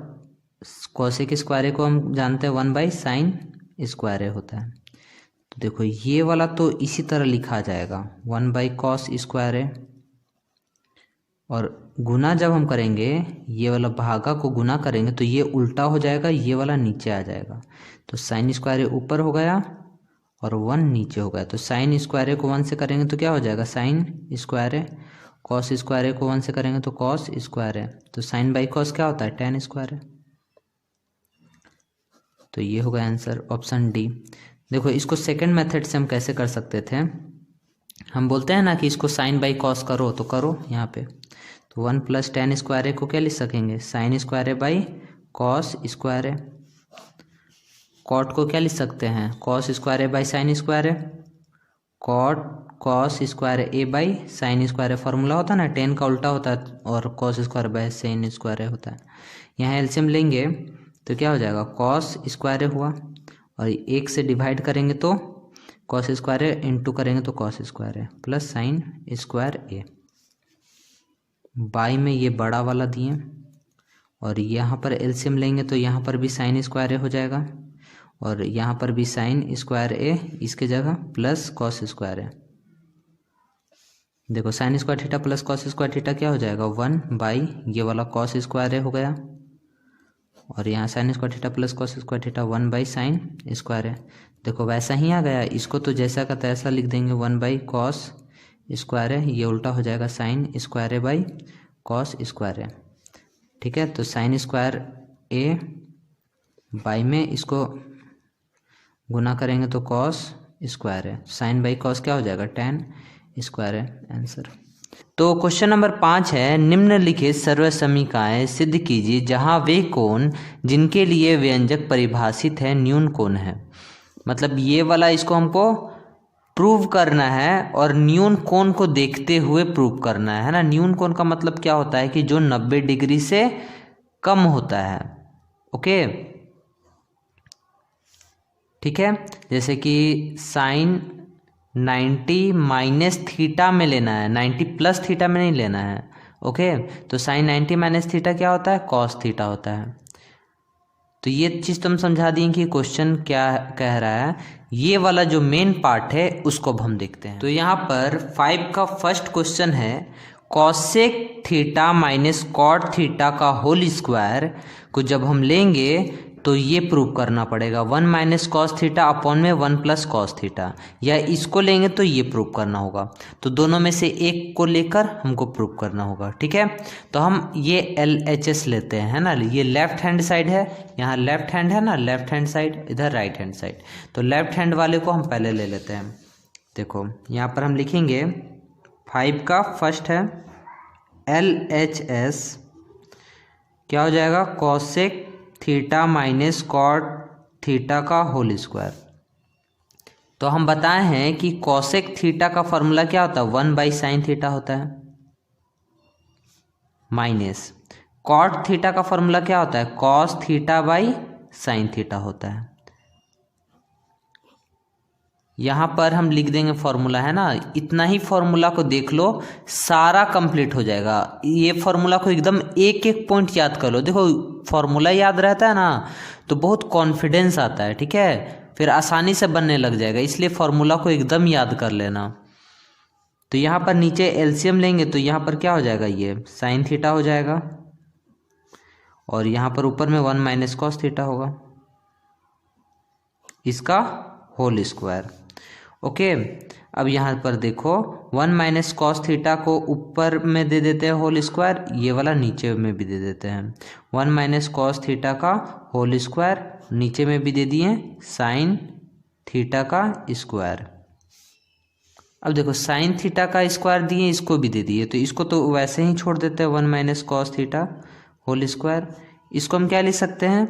कॉसेक स्क्वायर ए को हम जानते हैं 1/sin स्क्वायर ए होता है। तो देखो ये वाला तो इसी तरह लिखा जाएगा 1/cos स्क्वायर ए, और गुना जब हम करेंगे ये वाला भागा को गुना करेंगे तो ये उल्टा हो जाएगा, ये वाला नीचे आ जाएगा। तो साइन स्क्वायर ए ऊपर हो गया और 1 नीचे हो गया। तो साइन स्क्वायर ए को 1 से करेंगे तो क्या हो जाएगा sign square A, cos square A को 1 से करेंगे तो कॉस स्क्वायर ए। तो साइन बाई कॉस क्या होता है tan स्क्वायर ए। तो ये होगा आंसर ऑप्शन डी। देखो इसको सेकंड मेथड से हम कैसे कर सकते थे, हम बोलते हैं ना कि इसको साइन बाई कॉस करो तो करो यहाँ पे। तो 1 + tan स्क्वायर ए को क्या लिख सकेंगे sin square A by cos square A. Cot को क्या लिख सकते हैं cos square A by sin square A, cot cos square A by sin square A. Formula होता है ना tan का उल्टा होता है और cos square by sin square A होता है। यहाँ एलसीएम लेंगे तो क्या हो जाएगा कॉस स्क्वायर ए हुआ, और 1 से डिवाइड करेंगे तो कॉस स्क्वायर ए, इंटू करेंगे तो cos square A plus sign square A. By में ये बड़ा वाला दिए और यहाँ पर एलसीएम लेंगे तो यहाँ पर भी साइन स्क्वायर ए हो जाएगा और यहाँ पर भी साइन स्क्वायर ए इसके जगह प्लस कॉस स्क्वायर ए। देखो sign square theta plus cos square theta क्या हो जाएगा 1/, ये वाला कॉस स्क्वायर ए हो गया, और यहाँ sin square theta plus cos square theta 1/sin square A. देखो वैसा ही आ गया, इसको तो जैसा का तैसा लिख देंगे 1/cos स्क्वायर ए, ये उल्टा हो जाएगा sign square A by cos square A. ठीक है, तो साइन स्क्वायर ए बाई में इसको गुना करेंगे तो कॉस स्क्वायर है, साइन बाई कॉस क्या हो जाएगा tan स्क्वायर है आंसर। तो क्वेश्चन नंबर 5 है, निम्नलिखित सर्व समीकरणाएं सिद्ध कीजिए जहां वे कोण जिनके लिए व्यंजक परिभाषित है न्यून कोण है। मतलब ये वाला इसको हमको प्रूव करना है और न्यून कोण को देखते हुए प्रूव करना है ना। न्यून कोण का मतलब क्या होता है कि जो 90 डिग्री से कम होता है। ओके ठीक है, जैसे कि साइन 90 माइनस थीटा में लेना है, 90 प्लस थीटा में नहीं लेना है। ओके, तो साइन 90 माइनस थीटा क्या होता है कॉस थीटा होता है। तो ये चीज़ तुम समझा दी कि क्वेश्चन क्या कह रहा है। ये वाला जो मेन पार्ट है उसको अब हम देखते हैं। तो यहाँ पर 5 का फर्स्ट क्वेश्चन है, cosec theta minus cot theta का होल स्क्वायर को जब हम लेंगे तो ये प्रूव करना पड़ेगा 1 माइनस कॉस थीटा अपॉन में 1 प्लस कॉस थीटा, या इसको लेंगे तो ये प्रूव करना होगा। तो दोनों में से एक को लेकर हमको प्रूव करना होगा। ठीक है, तो हम ये LHS लेते हैं, है ना। ये लेफ्ट हैंड साइड है, यहाँ लेफ्ट हैंड है ना, लेफ्ट हैंड साइड, इधर राइट हैंड साइड। तो लेफ्ट हैंड वाले को हम पहले ले लेते हैं। देखो यहाँ पर हम लिखेंगे 5 का फर्स्ट है LHS क्या हो जाएगा cosec theta minus cot theta का होल स्क्वायर। तो हम बताए हैं कि कॉसेक थीटा का फॉर्मूला क्या होता है 1/sin थीटा होता है, माइनस कॉट थीटा का फॉर्मूला क्या होता है cos theta by sine theta होता है। यहाँ पर हम लिख देंगे फॉर्मूला, है ना। इतना ही फॉर्मूला को देख लो, सारा कंप्लीट हो जाएगा। ये फॉर्मूला को एकदम एक एक पॉइंट याद कर लो। देखो फॉर्मूला याद रहता है ना तो बहुत कॉन्फिडेंस आता है। ठीक है, फिर आसानी से बनने लग जाएगा, इसलिए फॉर्मूला को एकदम याद कर लेना। तो यहाँ पर नीचे एलसीएम लेंगे तो यहाँ पर क्या हो जाएगा ये साइन थीटा हो जाएगा, और यहाँ पर ऊपर में 1 माइनस कॉस थीटा होगा, इसका होल स्क्वायर। ओके, अब यहाँ पर देखो 1 माइनस कॉस थीटा को ऊपर में दे देते हैं होल स्क्वायर, ये वाला नीचे में भी दे देते हैं। 1 माइनस कॉस थीटा का होल स्क्वायर, नीचे में भी दे दिए साइन थीटा का स्क्वायर। अब देखो साइन थीटा का स्क्वायर दिए, इसको भी दे दिए, तो इसको तो वैसे ही छोड़ देते हैं 1 minus cos theta whole square. इसको हम क्या लिख सकते हैं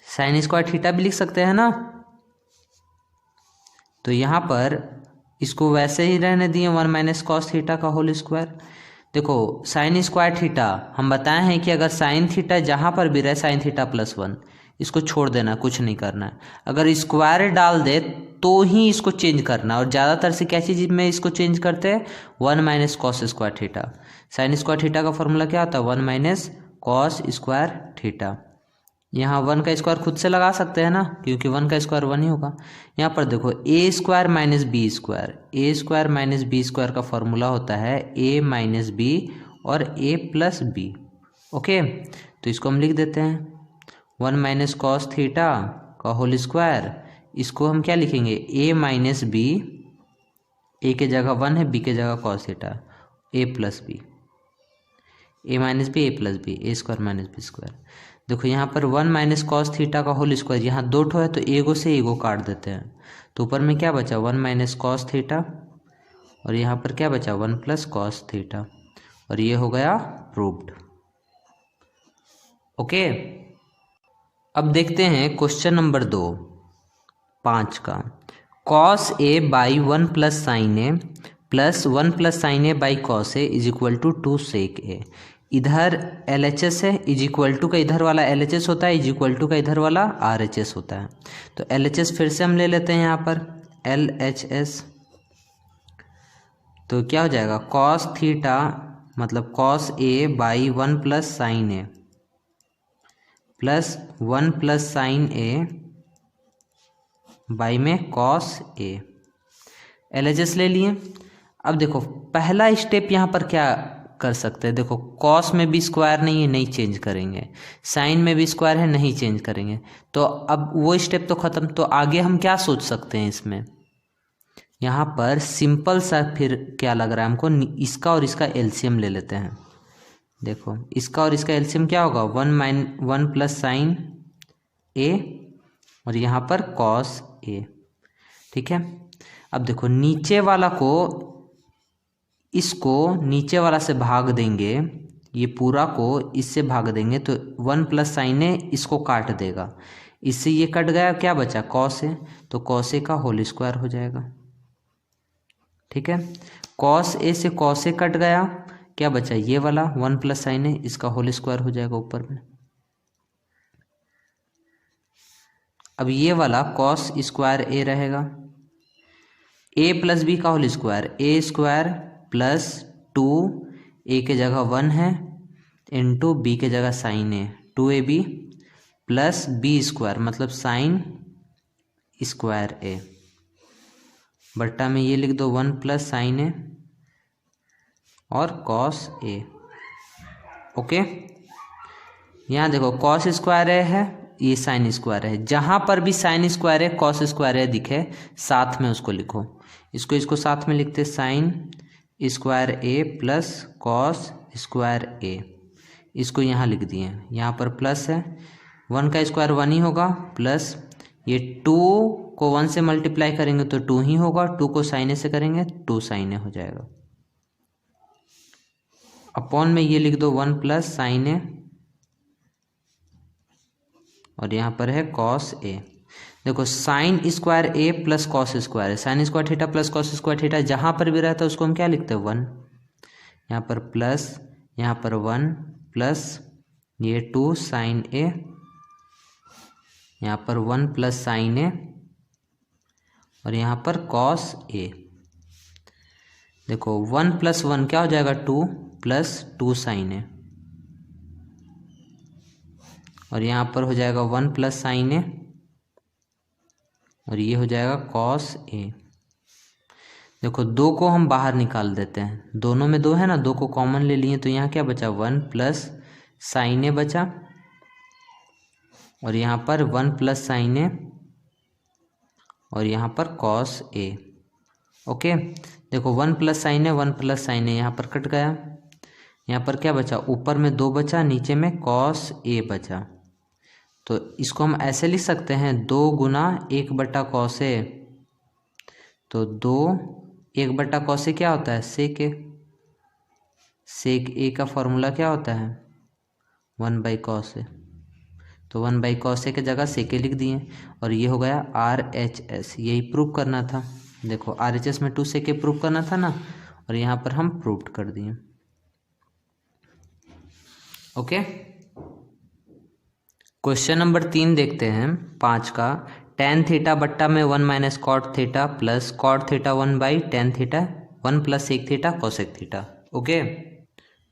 साइन स्क्वायर थीटा भी लिख सकते हैं ना। तो यहाँ पर इसको वैसे ही रहने दिए 1 माइनस कॉस थीटा का होल स्क्वायर। देखो साइन स्क्वायर थीटा हम बताए हैं कि अगर साइन थीटा जहाँ पर भी रहे साइन थीटा +1, इसको छोड़ देना, कुछ नहीं करना है। अगर स्क्वायर डाल दे तो ही इसको चेंज करना, और ज़्यादातर से क्या चीज़ में इसको चेंज करते हैं 1 minus cos square theta. Sign square theta का फॉर्मूला क्या होता है 1 माइनस कॉस स्क्वायर थीटा। यहाँ 1 का स्क्वायर खुद से लगा सकते हैं ना, क्योंकि 1 का स्क्वायर 1 ही होगा। यहाँ पर देखो ए square minus B square, A square minus B square का फॉर्मूला होता है ए माइनस बी और ए प्लस बी। ओके, तो इसको हम लिख देते हैं 1 माइनस कॉस थीटा का होल स्क्वायर। इसको हम क्या लिखेंगे, ए माइनस बी, ए के जगह 1 है, बी के जगह cos theta, A plus B, A minus B A plus B, A square minus B square. देखो यहाँ पर 1 माइनस कॉस थीटा का होल स्क्वायर, यहाँ 2 ठो है तो एगो से एगो काट देते हैं, तो ऊपर में क्या बचा 1 माइनस कॉस थीटा, और यहाँ पर क्या बचा 1 प्लस कॉस थीटा, और ये हो गया प्रूव्ड। ओके, अब देखते हैं क्वेश्चन नंबर 2 5 का। Cos A by 1 plus sign A plus 1 plus sign A by cos A is equal to 2 sec A. इधर एल एच एस है, इज इक्वल टू का इधर वाला एल एच एस होता है, इज इक्वल टू का इधर वाला आर एच एस होता है। तो एल एच एस फिर से हम ले लेते हैं यहाँ पर एल एच एस, तो क्या हो जाएगा कॉस थीटा मतलब cos A by 1 plus sign A plus 1 plus sign A by में कॉस ए, एल एच एस ले लिए। अब देखो पहला स्टेप यहाँ पर क्या कर सकते हैं, देखो कॉस में भी स्क्वायर नहीं है, नहीं चेंज करेंगे, साइन में भी स्क्वायर है, नहीं चेंज करेंगे, तो अब वो स्टेप तो खत्म। तो आगे हम क्या सोच सकते हैं इसमें, यहाँ पर सिंपल सा फिर क्या लग रहा है हमको, इसका और इसका एलसीएम ले लेते हैं। देखो इसका और इसका एलसीएम क्या होगा 1 प्लस साइन ए और यहाँ पर कॉस ए। ठीक है, अब देखो नीचे वाला को इसको नीचे वाला से भाग देंगे, ये पूरा को इससे भाग देंगे तो 1 प्लस साइन ए इसको काट देगा, इससे ये कट गया, क्या बचा कॉस ए, तो कॉस ए का होल स्क्वायर हो जाएगा। ठीक है, कॉस ए से कॉस ए कट गया, क्या बचा ये वाला 1 प्लस साइन ए, इसका होल स्क्वायर हो जाएगा ऊपर में। अब ये वाला कॉस स्क्वायर ए रहेगा, ए प्लस बी का whole square, A square plus 2 ए के जगह 1 है इंटू बी के जगह साइन ए 2ab प्लस बी स्क्वायर मतलब साइन स्क्वायर ए, बट्टा में ये लिख दो 1 प्लस साइन ए और कॉस ए। ओके, यहाँ देखो कॉस स्क्वायर ए है, ये साइन स्क्वायर है, जहाँ पर भी साइन स्क्वायर है कॉस स्क्वायर है दिखे साथ में उसको लिखो, इसको साथ में लिखते साइन स्क्वायर ए प्लस कॉस स्क्वायर ए, इसको यहाँ लिख दिए, यहाँ पर प्लस है, 1 का स्क्वायर 1 ही होगा, प्लस ये 2 को 1 से मल्टीप्लाई करेंगे तो 2 ही होगा, 2 को साइन ए से करेंगे 2 साइन ए हो जाएगा, अपॉन में ये लिख दो 1 प्लस साइन ए और यहाँ पर है कॉस ए। देखो साइन स्क्वायर ए प्लस कॉस स्क्वायर है, sign square theta plus cos square theta जहाँ पर भी रहता है उसको हम क्या लिखते हैं 1, यहाँ पर प्लस, यहाँ पर 1 प्लस ये 2 साइन ए, यहाँ पर 1 प्लस साइन ए और यहाँ पर कॉस ए। देखो 1 प्लस 1 क्या हो जाएगा 2 प्लस 2 साइन ए और यहाँ पर हो जाएगा 1 प्लस साइन ए और ये हो जाएगा कॉस ए। देखो 2 को हम बाहर निकाल देते हैं, दोनों में 2 है ना, 2 को कॉमन ले लिए तो यहाँ क्या बचा 1 प्लस साइन ए बचा और यहाँ पर 1 प्लस साइन ए और यहाँ पर कॉस ए। ओके, देखो 1 प्लस साइन ए 1 प्लस साइन ए यहाँ पर कट गया, यहाँ पर क्या बचा ऊपर में 2 बचा, नीचे में कॉस ए बचा, तो इसको हम ऐसे लिख सकते हैं 2 गुना 1 बटा कॉस ए, तो 2 1 बटा कॉस ए क्या होता है सेक ए, सेक ए का फॉर्मूला क्या होता है 1 बाई कॉस ए, तो 1 बाई कॉस ए के जगह सेक ए लिख दिए और ये हो गया RHS, यही प्रूव करना था। देखो RHS में 2 सेक ए प्रूव करना था ना, और यहाँ पर हम प्रूव कर दिए। ओके, क्वेश्चन नंबर 3 देखते हैं 5 का। टेन थीटा बट्टा में 1 minus cot theta plus cot theta 1 by tan theta 1 plus sec theta cosec theta. Okay,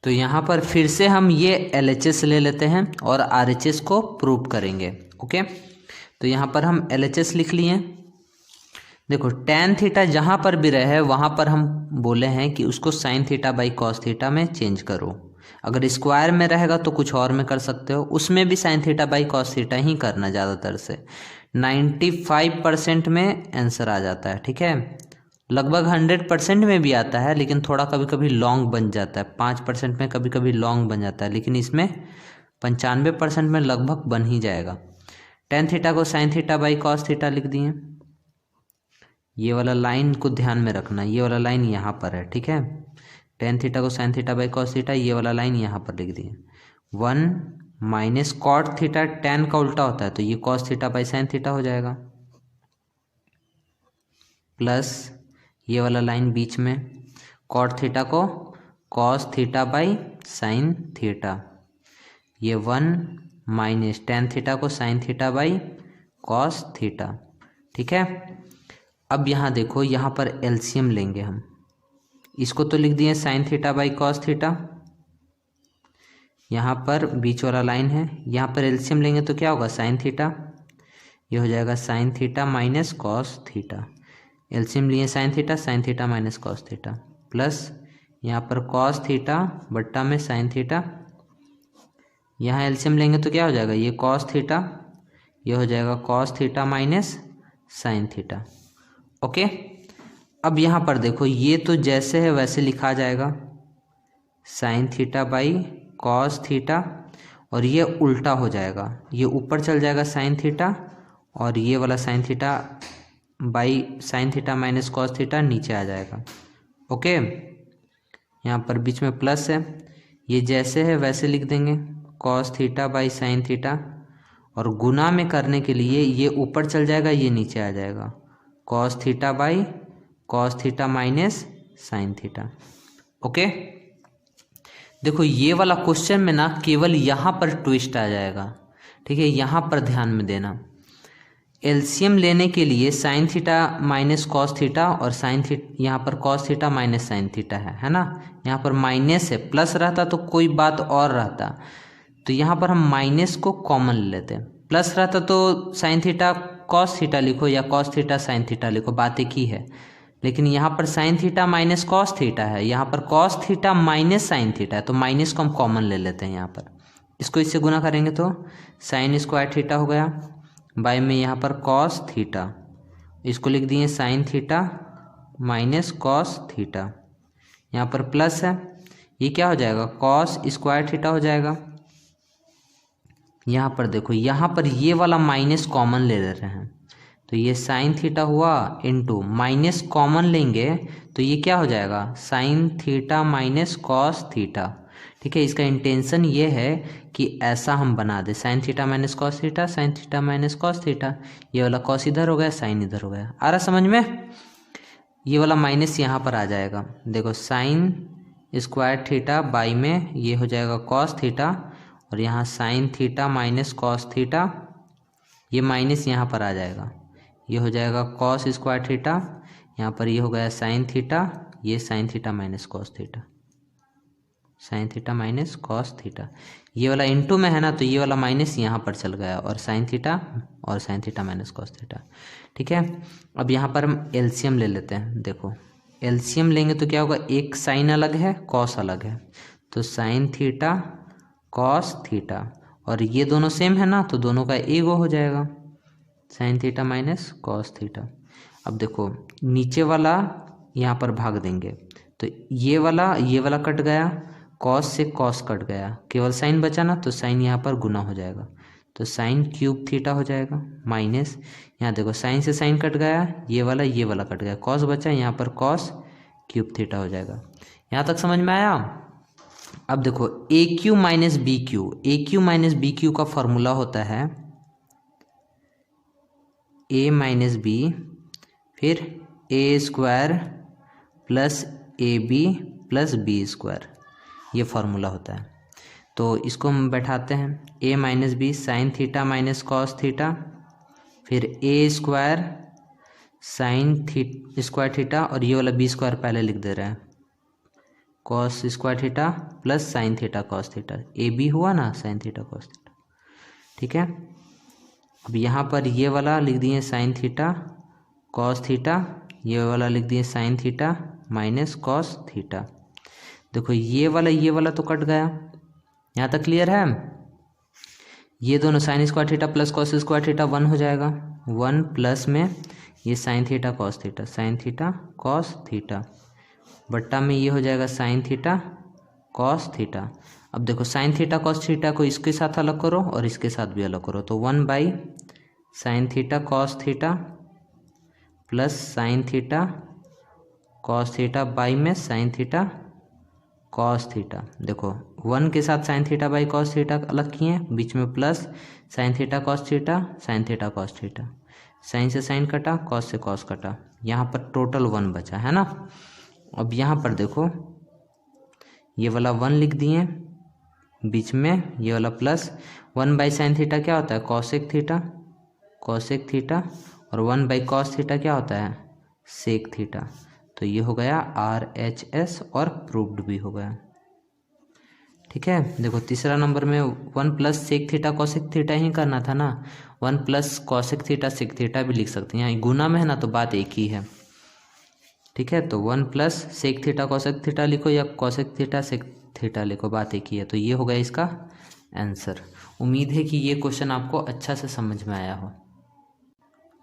तो यहाँ पर फिर से हम ये LHS ले लेते हैं और RHS को प्रूव करेंगे। ओके, तो यहाँ पर हम LHS लिख लिए। देखो tan थीटा जहाँ पर भी रहे वहाँ पर हम बोले हैं कि उसको sin theta by cos theta में चेंज करो। अगर स्क्वायर में रहेगा तो कुछ और में कर सकते हो, उसमें भी sin theta by cos theta ही करना ज़्यादातर से। 95% में आंसर आ जाता है। ठीक है, लगभग 100% में भी आता है, लेकिन थोड़ा कभी कभी लॉन्ग बन जाता है। 5% में कभी कभी लॉन्ग बन जाता है, लेकिन इसमें 95% में लगभग बन ही जाएगा। tan थीटा को sin theta by cos theta लिख दिए। ये वाला लाइन को ध्यान में रखना, ये वाला लाइन यहाँ पर है। ठीक है, tan थीटा को sin theta by cos theta, ये वाला लाइन यहाँ पर लिख दिए। 1 माइनस कॉट थीटा, tan का उल्टा होता है तो ये cos theta by sin theta हो जाएगा, प्लस ये वाला लाइन बीच में कॉट थीटा को cos theta by sin theta, ये 1 माइनस tan थीटा को sin theta by cos theta. ठीक है, अब यहाँ देखो, यहाँ पर एलसीएम लेंगे हम। इसको तो लिख दिए sin theta by cos theta, यहाँ पर बीच वाला लाइन है, यहाँ पर एलसीएम लेंगे तो क्या होगा sin थीटा, ये हो जाएगा sin theta minus cos theta. LCM लिए sin theta minus cos theta, plus यहाँ पर cos थीटा बट्टा में sin थीटा, यहाँ एलसीएम लेंगे तो क्या हो जाएगा, ये cos थीटा, ये हो जाएगा cos theta minus sin theta. Okay, अब यहाँ पर देखो, ये तो जैसे है वैसे लिखा जाएगा sin theta by cos theta, और ये उल्टा हो जाएगा, ये ऊपर चल जाएगा sin थीटा, और ये वाला sin theta by sin theta minus cos theta नीचे आ जाएगा। ओके, यहाँ पर बीच में प्लस है, ये जैसे है वैसे लिख देंगे cos theta by sin theta, और गुना में करने के लिए ये ऊपर चल जाएगा, ये नीचे आ जाएगा cos theta by cos theta minus sin theta. Okay, देखो ये वाला क्वेश्चन में ना केवल यहाँ पर ट्विस्ट आ जाएगा। ठीक है, यहाँ पर ध्यान में देना, एलसीएम लेने के लिए sin theta minus cos theta और sin थीटा, यहाँ पर cos theta minus sin theta है ना, यहाँ पर माइनस है, प्लस रहता तो कोई बात और रहता, तो यहाँ पर हम माइनस को कॉमन ले लेते हैं। प्लस रहता तो sin थीटा cos थीटा लिखो या cos थीटा sin थीटा लिखो, बात एक ही है, लेकिन यहाँ पर sin theta minus cos theta है, यहाँ पर cos theta minus sin theta है, तो माइनस को हम कॉमन ले लेते हैं। यहाँ पर इसको इससे गुना करेंगे तो sin स्क्वायर थीटा हो गया, बाय में यहाँ पर cos थीटा, इसको लिख दिए sin theta minus cos theta, यहाँ पर प्लस है, ये क्या हो जाएगा cos स्क्वायर थीटा हो जाएगा। यहाँ पर देखो, यहाँ पर ये वाला माइनस कॉमन ले रहे हैं, तो ये sin थीटा हुआ इनटू माइनस कॉमन लेंगे तो ये क्या हो जाएगा sin theta minus cos theta. ठीक है, इसका इंटेंशन ये है कि ऐसा हम बना दे sin theta minus cos theta, sin theta minus cos theta, ये वाला cos इधर हो गया, sin इधर हो गया। आ रहा समझ में, ये वाला माइनस यहाँ पर आ जाएगा। देखो sin स्क्वायर थीटा बाई में ये हो जाएगा cos थीटा, और यहाँ sin theta minus cos theta, ये माइनस यहाँ पर आ जाएगा, ये हो जाएगा cos स्क्वायर थीटा, यहाँ पर ये हो गया sin थीटा, ये sin theta minus cos theta, sin theta minus cos theta, ये वाला इनटू में है ना, तो ये वाला माइनस यहाँ पर चल गया, और sin थीटा और sin theta minus cos theta. ठीक है, अब यहाँ पर हम एलसीएम ले लेते हैं। देखो एलसीएम लेंगे तो क्या होगा, एक sin अलग है cos अलग है, तो sin थीटा cos थीटा, और ये दोनों सेम है ना, तो दोनों का एगो हो जाएगा sin theta minus cos theta. अब देखो नीचे वाला यहाँ पर भाग देंगे, तो ये वाला कट गया, cos से cos कट गया, केवल sin बचा ना, तो sin यहाँ पर गुना हो जाएगा, तो sin क्यूब थीटा हो जाएगा, माइनस यहाँ देखो sin से sin कट गया, ये वाला कट गया, cos बचा, यहाँ पर cos क्यूब थीटा हो जाएगा। यहाँ तक समझ में आया। अब देखो A cube minus B cube, A cube minus B cube का फॉर्मूला होता है ए माइनस बी फिर A square plus A B plus B square, ये फार्मूला होता है। तो इसको हम बैठाते हैं, A minus B sin theta minus cos theta, फिर A square sin square theta, और ये वाला बी स्क्वायर पहले लिख दे रहे हैं, cos square theta plus sine theta cos theta, A B हुआ ना साइन थीटा कॉस थीटा। ठीक है, अब यहाँ पर ये वाला लिख दिए साइन थीटा कॉस थीटा, ये वाला लिख दिए sign theta minus cos theta. देखो ये वाला तो कट गया, यहाँ तक क्लियर है। ये दोनों sign square theta plus cos square theta 1 हो जाएगा, 1 प्लस में ये साइन थीटा कॉस थीटा बट्टा में ये हो जाएगा साइन थीटा कॉस थीटा। अब देखो साइन थीटा कॉस थीटा को इसके साथ अलग करो और इसके साथ भी अलग करो, तो 1 by sine theta cos theta plus sine theta cos theta by में साइन थीटा कॉस थीटा। देखो 1 के साथ sine theta by cos theta अलग किए, बीच में plus sine theta cos theta cos theta, sine से साइन कटा, कॉस से कॉस कटा, यहाँ पर टोटल 1 बचा है ना। अब यहाँ पर देखो ये वाला 1 लिख दिए, बीच में ये वाला प्लस 1 बाई साइन थीटा क्या होता है कॉसेक थीटा और 1 बाई कॉस थीटा क्या होता है सेक थीटा। तो ये हो गया RHS और प्रूव्ड भी हो गया। ठीक है, देखो तीसरा नंबर में 1 plus sec theta cosec theta ही करना था ना, 1 plus cosec theta sec theta भी लिख सकते हैं, यहाँ गुना में है ना तो बात एक ही है। ठीक है, तो 1 plus sec theta cosec theta लिखो या कॉसेक थीटा सेक थीटा लिखो, बात एक ही है। तो ये हो गया इसका आंसर। उम्मीद है कि ये क्वेश्चन आपको अच्छा से समझ में आया हो।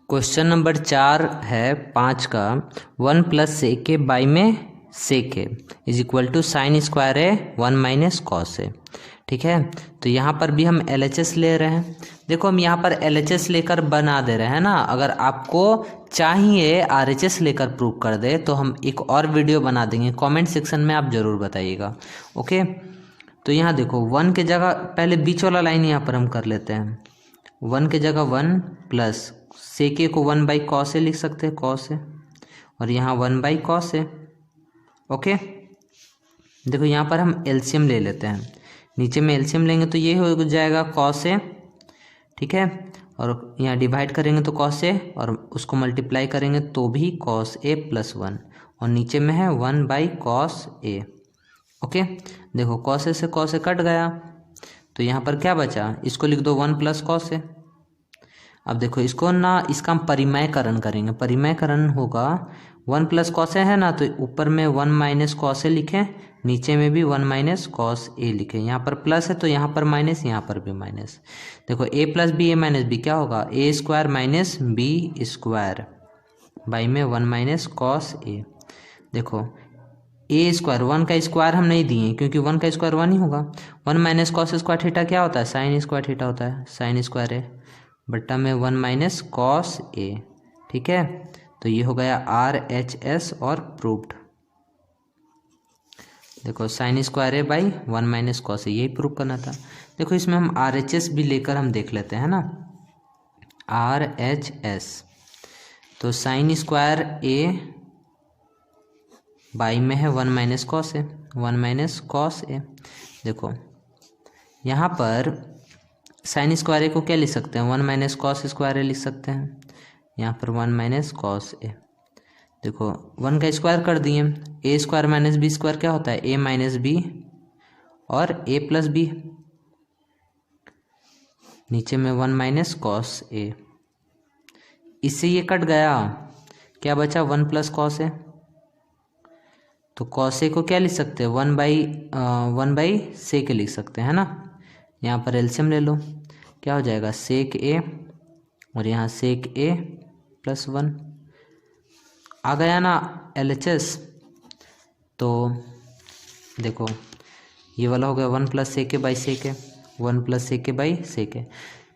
क्वेश्चन नंबर 4 है 5 का, 1 प्लस सेक ए बाई में sec A is equal to sin square A 1 minus cos A. ठीक है, तो यहाँ पर भी हम LHS ले रहे हैं। देखो हम यहाँ पर LHS लेकर बना दे रहे हैं ना, अगर आपको चाहिए RHS लेकर प्रूव कर दे तो हम एक और वीडियो बना देंगे, कमेंट सेक्शन में आप ज़रूर बताइएगा। ओके, तो यहाँ देखो 1 के जगह पहले बीच वाला लाइन यहाँ पर हम कर लेते हैं, 1 के जगह 1 प्लस सेक ए को 1 बाई कॉस ए लिख सकते हैं कॉस ए, और यहाँ 1 बाई कॉस ए। ओके, देखो यहाँ पर हम एलसीएम ले लेते हैं, नीचे में एलसीएम लेंगे तो ये हो जाएगा कॉस ए। ठीक है, और यहाँ डिवाइड करेंगे तो कॉस ए और उसको मल्टीप्लाई करेंगे तो भी कॉस ए प्लस 1, और नीचे में है 1 बाई कॉस ए। ओके, देखो कॉस ए से कॉस ए कट गया, तो यहाँ पर क्या बचा, इसको लिख दो 1 प्लस कॉस ए। अब देखो इसको ना, इसका हम परिमयकरण करेंगे, परिमयकरण होगा 1 प्लस कॉस ए है ना, तो ऊपर में 1 माइनस कॉस ए लिखें, नीचे में भी 1 माइनस कॉस ए लिखें। यहाँ पर प्लस है तो यहाँ पर माइनस, यहाँ पर भी माइनस। देखो a plus B A minus B क्या होगा, A square minus B square by में 1 माइनस कॉस ए। देखो ए स्क्वायर, 1 का स्क्वायर हम नहीं दिए क्योंकि 1 का स्क्वायर 1 ही होगा। 1 माइनस कॉस स्क्वायर थीटा क्या होता है, साइन स्क्वायर थीटा होता है, साइन स्क्वायर ए बट्टा में 1 माइनस कॉस ए। ठीक है, तो ये हो गया RHS और प्रूव्ड। देखो sign square A by 1 minus cos A, यही प्रूव करना था। देखो इसमें हम RHS भी लेकर हम देख लेते हैं ना, RHS तो साइन स्क्वायर ए बाई में है 1 minus cos A, 1 minus cos ए। देखो यहाँ पर साइन स्क्वायर ए को क्या लिख सकते हैं, 1 माइनस कॉस स्क्वायर ए लिख सकते हैं, यहाँ पर 1 माइनस कॉस ए। देखो 1 का स्क्वायर कर दिए, ए स्क्वायर माइनस बी स्क्वायर क्या होता है, ए माइनस बी और ए प्लस बी, नीचे में 1 माइनस कॉस ए। इससे ये कट गया, क्या बचा 1 प्लस कॉस ए। तो कॉस ए को क्या लिख सकते हैं, 1 बाई सेक ए लिख सकते हैं ना। यहाँ पर एलसीएम ले लो, क्या हो जाएगा सेक ए और यहाँ सेक ए प्लस 1 आ गया ना LHS। तो देखो ये वाला हो गया 1 plus sec A by sec A, 1 plus sec A by sec A.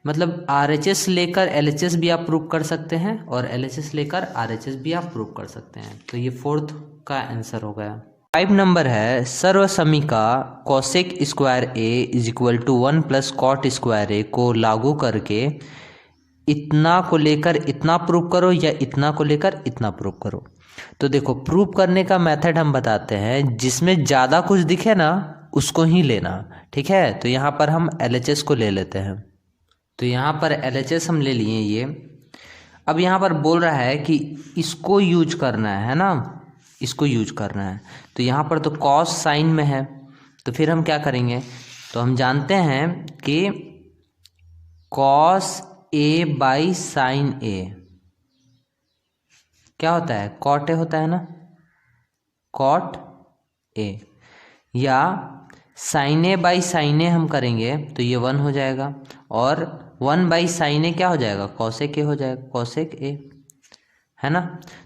मतलब RHS लेकर LHS भी आप प्रूव कर सकते हैं और LHS लेकर RHS भी आप प्रूव कर सकते हैं। तो ये 4th का आंसर हो गया। 5 नंबर है, सर्वसमीका cosec square A is equal to 1 plus cot square A को लागू करके इतना को लेकर इतना प्रूव करो या इतना को लेकर इतना प्रूव करो। तो देखो प्रूव करने का मेथड हम बताते हैं, जिसमें ज़्यादा कुछ दिखे ना उसको ही लेना। ठीक है, तो यहाँ पर हम LHS को ले लेते हैं, तो यहाँ पर LHS हम ले लिए ये। अब यहाँ पर बोल रहा है कि इसको यूज करना है ना, इसको यूज करना है। तो यहाँ पर तो कॉस साइन में है, तो फिर हम क्या करेंगे, तो हम जानते हैं कि कॉस ए बाई साइन ए क्या होता है, कॉट ए होता है ना, कॉट ए, या साइन ए बाई साइन ए हम करेंगे तो ये 1 हो जाएगा, और 1 बाई साइन ए क्या हो जाएगा, कॉसेक ए हो जाएगा, कॉसेक ए, है ना।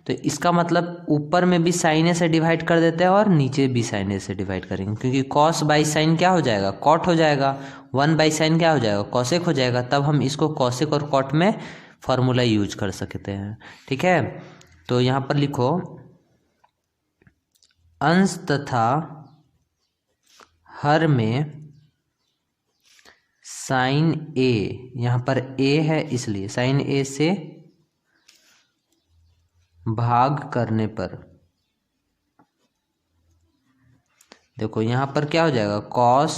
तो इसका मतलब ऊपर में भी साइन ए से डिवाइड कर देते हैं और नीचे भी साइन ए से डिवाइड करेंगे, क्योंकि कॉस बाई साइन क्या हो जाएगा, कॉट हो जाएगा, 1 बाई साइन क्या हो जाएगा, कॉसेक हो जाएगा। तब हम इसको कॉसेक और कॉट में फॉर्मूला यूज कर सकते हैं, ठीक है। तो यहाँ पर लिखो अंश तथा हर में साइन ए, यहाँ पर ए है इसलिए साइन ए से भाग करने पर, देखो यहाँ पर क्या हो जाएगा, cos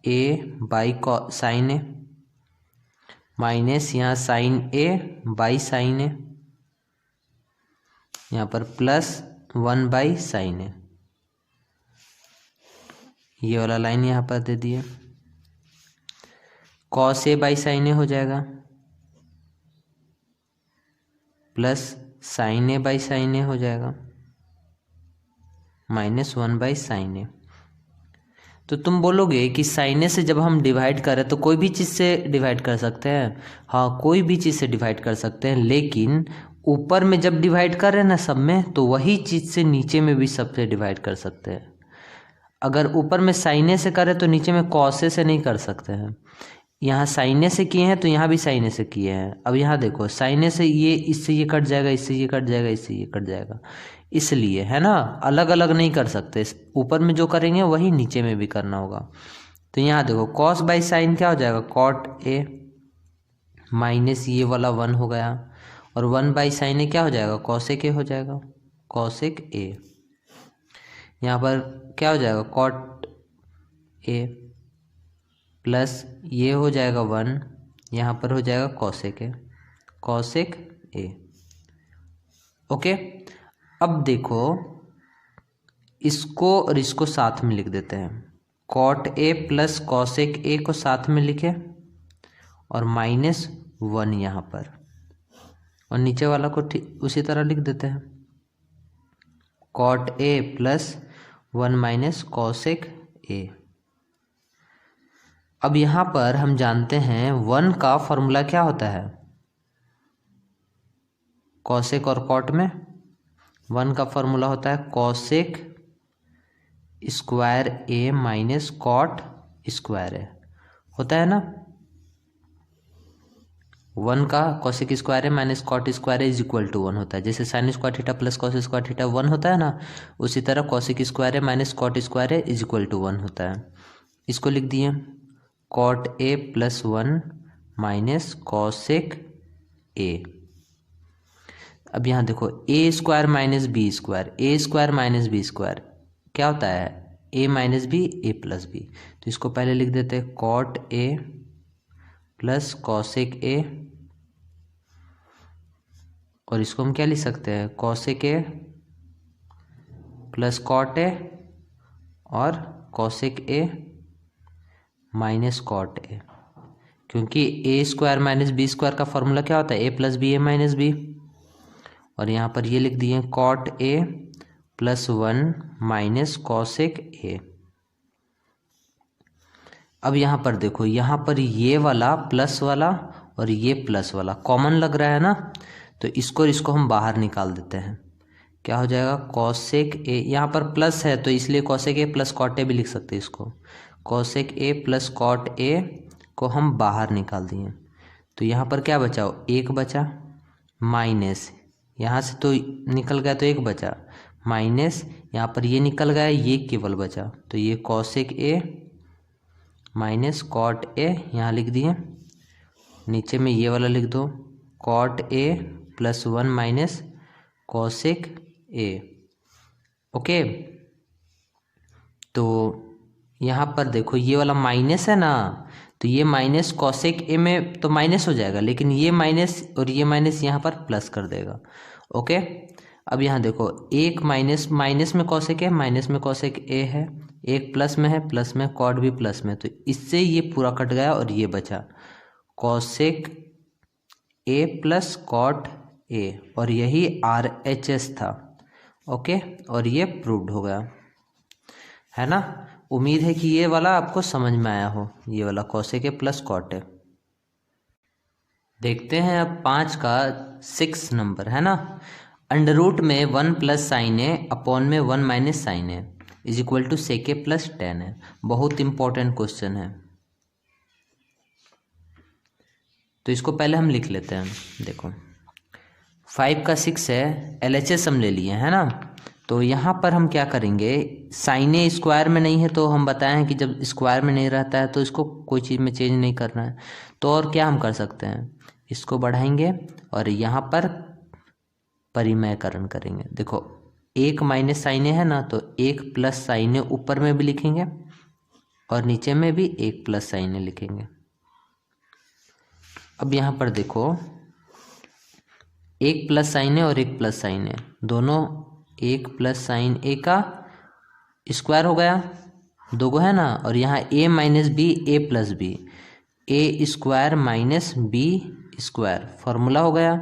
A by sin A minus यहाँ साइन ए बाई साइन ए, यहाँ पर प्लस 1 बाई साइन ए, ये वाला लाइन यहाँ पर दे दिए, cos A by sin A हो जाएगा plus sign A by sin A हो जाएगा माइनस 1 बाई साइन ए। तो तुम बोलोगे कि साइन ए से जब हम डिवाइड करें तो कोई भी चीज़ से डिवाइड कर सकते हैं, हाँ कोई भी चीज़ से डिवाइड कर सकते हैं, लेकिन ऊपर में जब डिवाइड कर रहे हैं ना सब में, तो वही चीज़ से नीचे में भी सबसे डिवाइड कर सकते हैं। अगर ऊपर में साइन ए से करें तो नीचे में कॉस ए से नहीं कर सकते हैं, यहाँ साइन ए से किए हैं तो यहाँ भी साइन ए से किए हैं। अब यहाँ देखो साइन ए से ये, इससे ये कट जाएगा, इससे ये कट जाएगा, इससे ये कट जाएगा, इसलिए है ना, अलग अलग नहीं कर सकते, ऊपर में जो करेंगे वही नीचे में भी करना होगा। तो यहाँ देखो कॉस बाई साइन क्या हो जाएगा, कॉट ए माइनस ये वाला 1 हो गया, और 1 बाई साइन ए क्या हो जाएगा, कॉसेक ए हो जाएगा, कॉसेक ए। यहाँ पर क्या हो जाएगा, कॉट ए प्लस ये हो जाएगा 1, यहाँ पर हो जाएगा cosec A, cosec A. Okay, अब देखो इसको और इसको साथ में लिख देते हैं, cot A plus cosec A को साथ में लिखे और माइनस 1 यहाँ पर, और नीचे वाला को उसी तरह लिख देते हैं, cot A plus 1 minus cosec A. अब यहाँ पर हम जानते हैं 1 का फॉर्मूला क्या होता है, कॉसेक और कॉट में 1 का फॉर्मूला होता है cosec square A minus cot square A, होता है ना। 1 का cosec square A minus cot square A is equal to 1 होता है, जैसे sine square theta plus cos square theta 1 होता है ना, उसी तरह cosec square A minus cot square A is equal to 1 होता है। इसको लिख दिए cot A plus 1 minus cosec A. अब यहाँ देखो ए square minus B square, A square minus B square क्या होता है, A minus B A plus B. तो इसको पहले लिख देते हैं cot A plus cosec A, और इसको हम क्या लिख सकते हैं, cosec A plus cot A और cosec A minus cot A, क्योंकि A square minus B square का फॉर्मूला क्या होता है, A plus B A minus B. और यहाँ पर ये लिख दिए cot A plus 1 minus cosec A. अब यहाँ पर देखो, यहाँ पर ये वाला प्लस वाला और ये प्लस वाला कॉमन लग रहा है ना, तो इसको और इसको हम बाहर निकाल देते हैं, क्या हो जाएगा कॉसेक ए, यहाँ पर प्लस है तो इसलिए cosec A plus cot A भी लिख सकते हैं इसको, cosec A plus cot A को हम बाहर निकाल दिए, तो यहाँ पर क्या बचा, 1 बचा, माइनस यहाँ से तो निकल गया तो 1 बचा, माइनस यहाँ पर ये निकल गया, ये केवल बचा, तो ये cosec A minus cot A यहाँ लिख दिए, नीचे में ये वाला लिख दो cot A plus 1 minus cosec A. Okay, तो यहाँ पर देखो ये वाला माइनस है ना, तो ये माइनस कॉसेक ए में तो माइनस हो जाएगा, लेकिन ये माइनस और ये माइनस यहाँ पर प्लस कर देगा। ओके, अब यहाँ देखो, एक माइनस माइनस में कॉसेक है, माइनस में कॉसेक ए है, एक प्लस में है, प्लस में कॉट भी प्लस में, तो इससे ये पूरा कट गया और ये बचा cosec A plus cot A, और यही RHS था। ओके, और ये प्रूव्ड हो गया, है ना। उम्मीद है कि ये वाला आपको समझ में आया हो, ये वाला cosec A plus cot A. देखते हैं अब 5 का 6 नंबर, है ना। अंडर रूट में 1 प्लस साइन ए अपॉन में 1 minus sine A is equal to sec A plus tan है। बहुत इंपॉर्टेंट क्वेश्चन है, तो इसको पहले हम लिख लेते हैं। देखो 5 का 6 है, LHS हम ले लिए, है ना। तो यहाँ पर हम क्या करेंगे, साइन ए स्क्वायर में नहीं है, तो हम बताए हैं कि जब स्क्वायर में नहीं रहता है तो इसको कोई चीज़ में चेंज नहीं करना है। तो और क्या हम कर सकते हैं, इसको बढ़ाएंगे और यहाँ पर परिमयकरण करेंगे। देखो 1 माइनस साइन ए है ना, तो 1 प्लस साइन ए ऊपर में भी लिखेंगे और नीचे में भी 1 प्लस साइन ए लिखेंगे। अब यहाँ पर देखो 1 प्लस साइन ए और 1 प्लस साइन ए दोनों 1 प्लस साइन ए का स्क्वायर हो गया, दो गो है ना, और यहाँ a minus B A plus B, A square minus B square formula हो गया।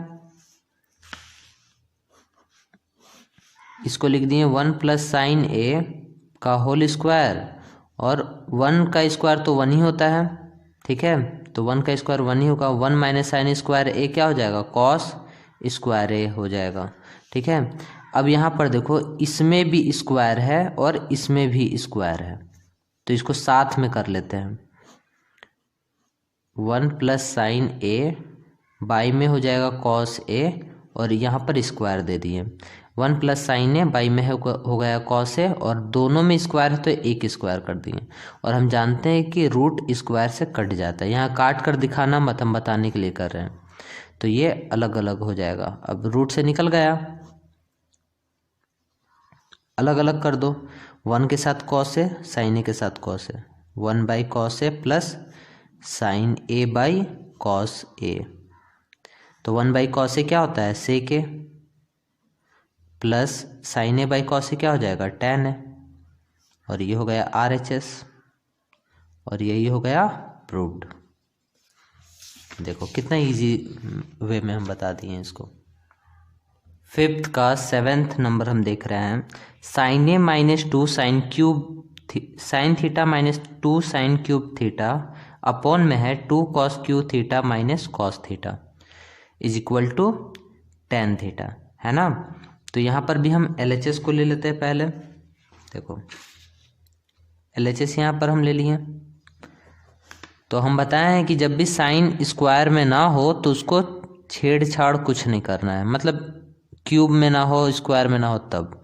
इसको लिख दिए 1 प्लस साइन ए का होल स्क्वायर, और 1 का स्क्वायर तो 1 ही होता है, ठीक है, तो 1 का स्क्वायर 1 ही होगा। 1 माइनस साइन स्क्वायर ए क्या हो जाएगा, कॉस स्क्वायर ए हो जाएगा, ठीक है। अब यहाँ पर देखो इसमें भी स्क्वायर है और इसमें भी स्क्वायर है, तो इसको साथ में कर लेते हैं। 1 प्लस साइन ए बाई में हो जाएगा कॉस ए, और यहाँ पर स्क्वायर दे दिए। 1 प्लस साइन ए बाई में हो गया कॉस ए, और दोनों में स्क्वायर है तो एक स्क्वायर कर दिए। और हम जानते हैं कि रूट स्क्वायर से कट जाता है, यहाँ काट कर दिखाना मत, हम बताने के लिए कर रहे हैं, तो ये अलग अलग हो जाएगा। अब रूट से निकल गया, अलग अलग कर दो, 1 के साथ कॉस ए, साइन ए के साथ cos A, 1 by cos A plus sign A by cos A, तो 1 बाई कॉस ए क्या होता है, sec A, plus sign A by cos A क्या हो जाएगा, टैन है, और ये हो गया RHS, और यही हो गया प्रूव्ड। देखो कितना इजी वे में हम बता दिए इसको। 5th का 7th नंबर हम देख रहे हैं, sin A minus 2 sin cube sin theta minus 2 sin cube theta upon में है 2 cos cube theta minus cos theta is equal to tan theta, है ना। तो यहाँ पर भी हम LHS को ले लेते हैं पहले। देखो LHS यहाँ पर हम ले लिए, तो हम बताए हैं कि जब भी साइन स्क्वायर में ना हो तो उसको छेड़छाड़ कुछ नहीं करना है, मतलब क्यूब में ना हो, स्क्वायर में ना हो तब।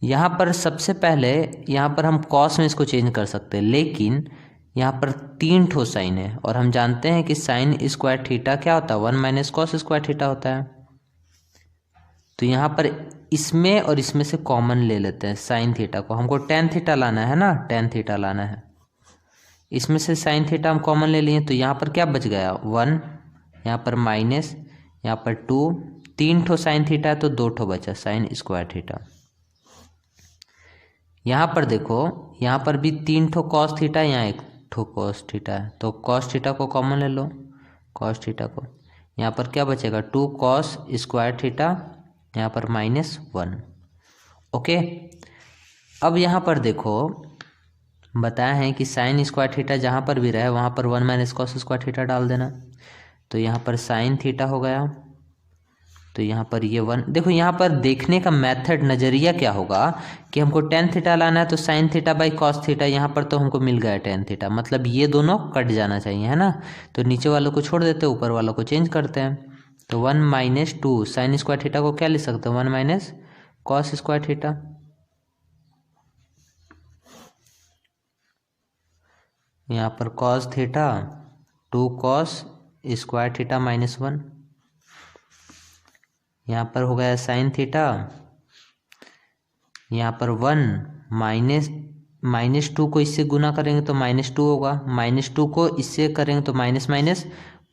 यहाँ पर सबसे पहले यहाँ पर हम कॉस में इसको चेंज कर सकते हैं, लेकिन यहाँ पर 3 ठो साइन है, और हम जानते हैं कि साइन स्क्वायर थीटा क्या होता है, 1 माइनस कॉस स्क्वायर थीटा होता है। तो यहाँ पर इसमें और इसमें से कॉमन ले लेते हैं साइन थीटा को, हमको टेन थीटा लाना है ना, टेन थीटा लाना है। इसमें से साइन थीटा हम कॉमन ले लिए, तो यहाँ पर क्या बच गया, 1, यहाँ पर माइनस, यहाँ पर 2, 3 ठो साइन थीटा है तो 2 ठो बचा साइन स्क्वायर थीटा। यहाँ पर देखो, यहाँ पर भी 3 ठो कॉस थीटा, यहाँ 1 ठो कॉस थीटा है, तो कॉस थीटा को कॉमन ले लो, कॉस थीटा को। यहाँ पर क्या बचेगा, 2 कॉस स्क्वायर थीटा, यहाँ पर -1। ओके, अब यहाँ पर देखो बताया है कि साइन स्क्वायर थीटा जहाँ पर भी रहे वहाँ पर 1 माइनस कॉस स्क्वायर थीटा डाल देना, तो यहाँ पर साइन थीटा हो गया, तो यहाँ पर ये 1। देखो यहाँ पर देखने का मेथड, नज़रिया क्या होगा कि हमको टेन थीटा लाना है, तो sine theta by cos theta, यहाँ पर तो हमको मिल गया टेन थीटा, मतलब ये दोनों कट जाना चाहिए, है ना। तो नीचे वालों को छोड़ देते, ऊपर वालों को चेंज करते हैं। तो 1 माइनस 2 साइन स्क्वायर थीटा को क्या लिख सकते हैं, 1 माइनस कॉस स्क्वायर थीटा। यहाँ पर cos theta 2 cos square theta -1, यहाँ पर हो गया साइन थीटा, यहाँ पर 1 -2 को इससे गुना करेंगे तो -2 होगा, -2 को इससे करेंगे तो माइनस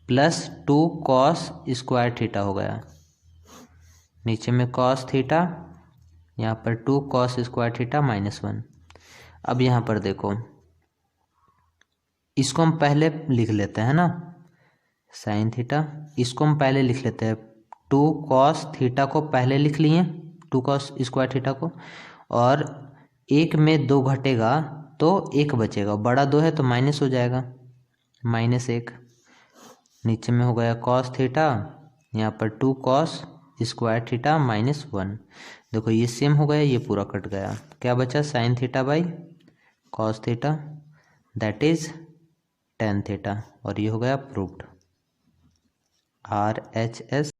+2 कॉस स्क्वायर थीटा हो गया। नीचे में कॉस थीटा, यहाँ पर 2 कॉस स्क्वायर थीटा माइनस 1। अब यहाँ पर देखो, इसको हम पहले लिख लेते हैं ना, साइन थीटा, इसको हम पहले लिख लेते हैं। 2 कॉस थीटा को पहले लिख लिए, 2 कॉस स्क्वायर थीटा को, और 1 में 2 घटेगा तो 1 बचेगा, बड़ा 2 है तो माइनस हो जाएगा, -1। नीचे में हो गया कॉस थीटा, यहाँ पर 2 कॉस स्क्वायर थीटा -1। देखो ये सेम हो गया, ये पूरा कट गया, क्या बचा, sign theta by cos theta, that is tan theta. और ये हो गया प्रूव्ड, RHS।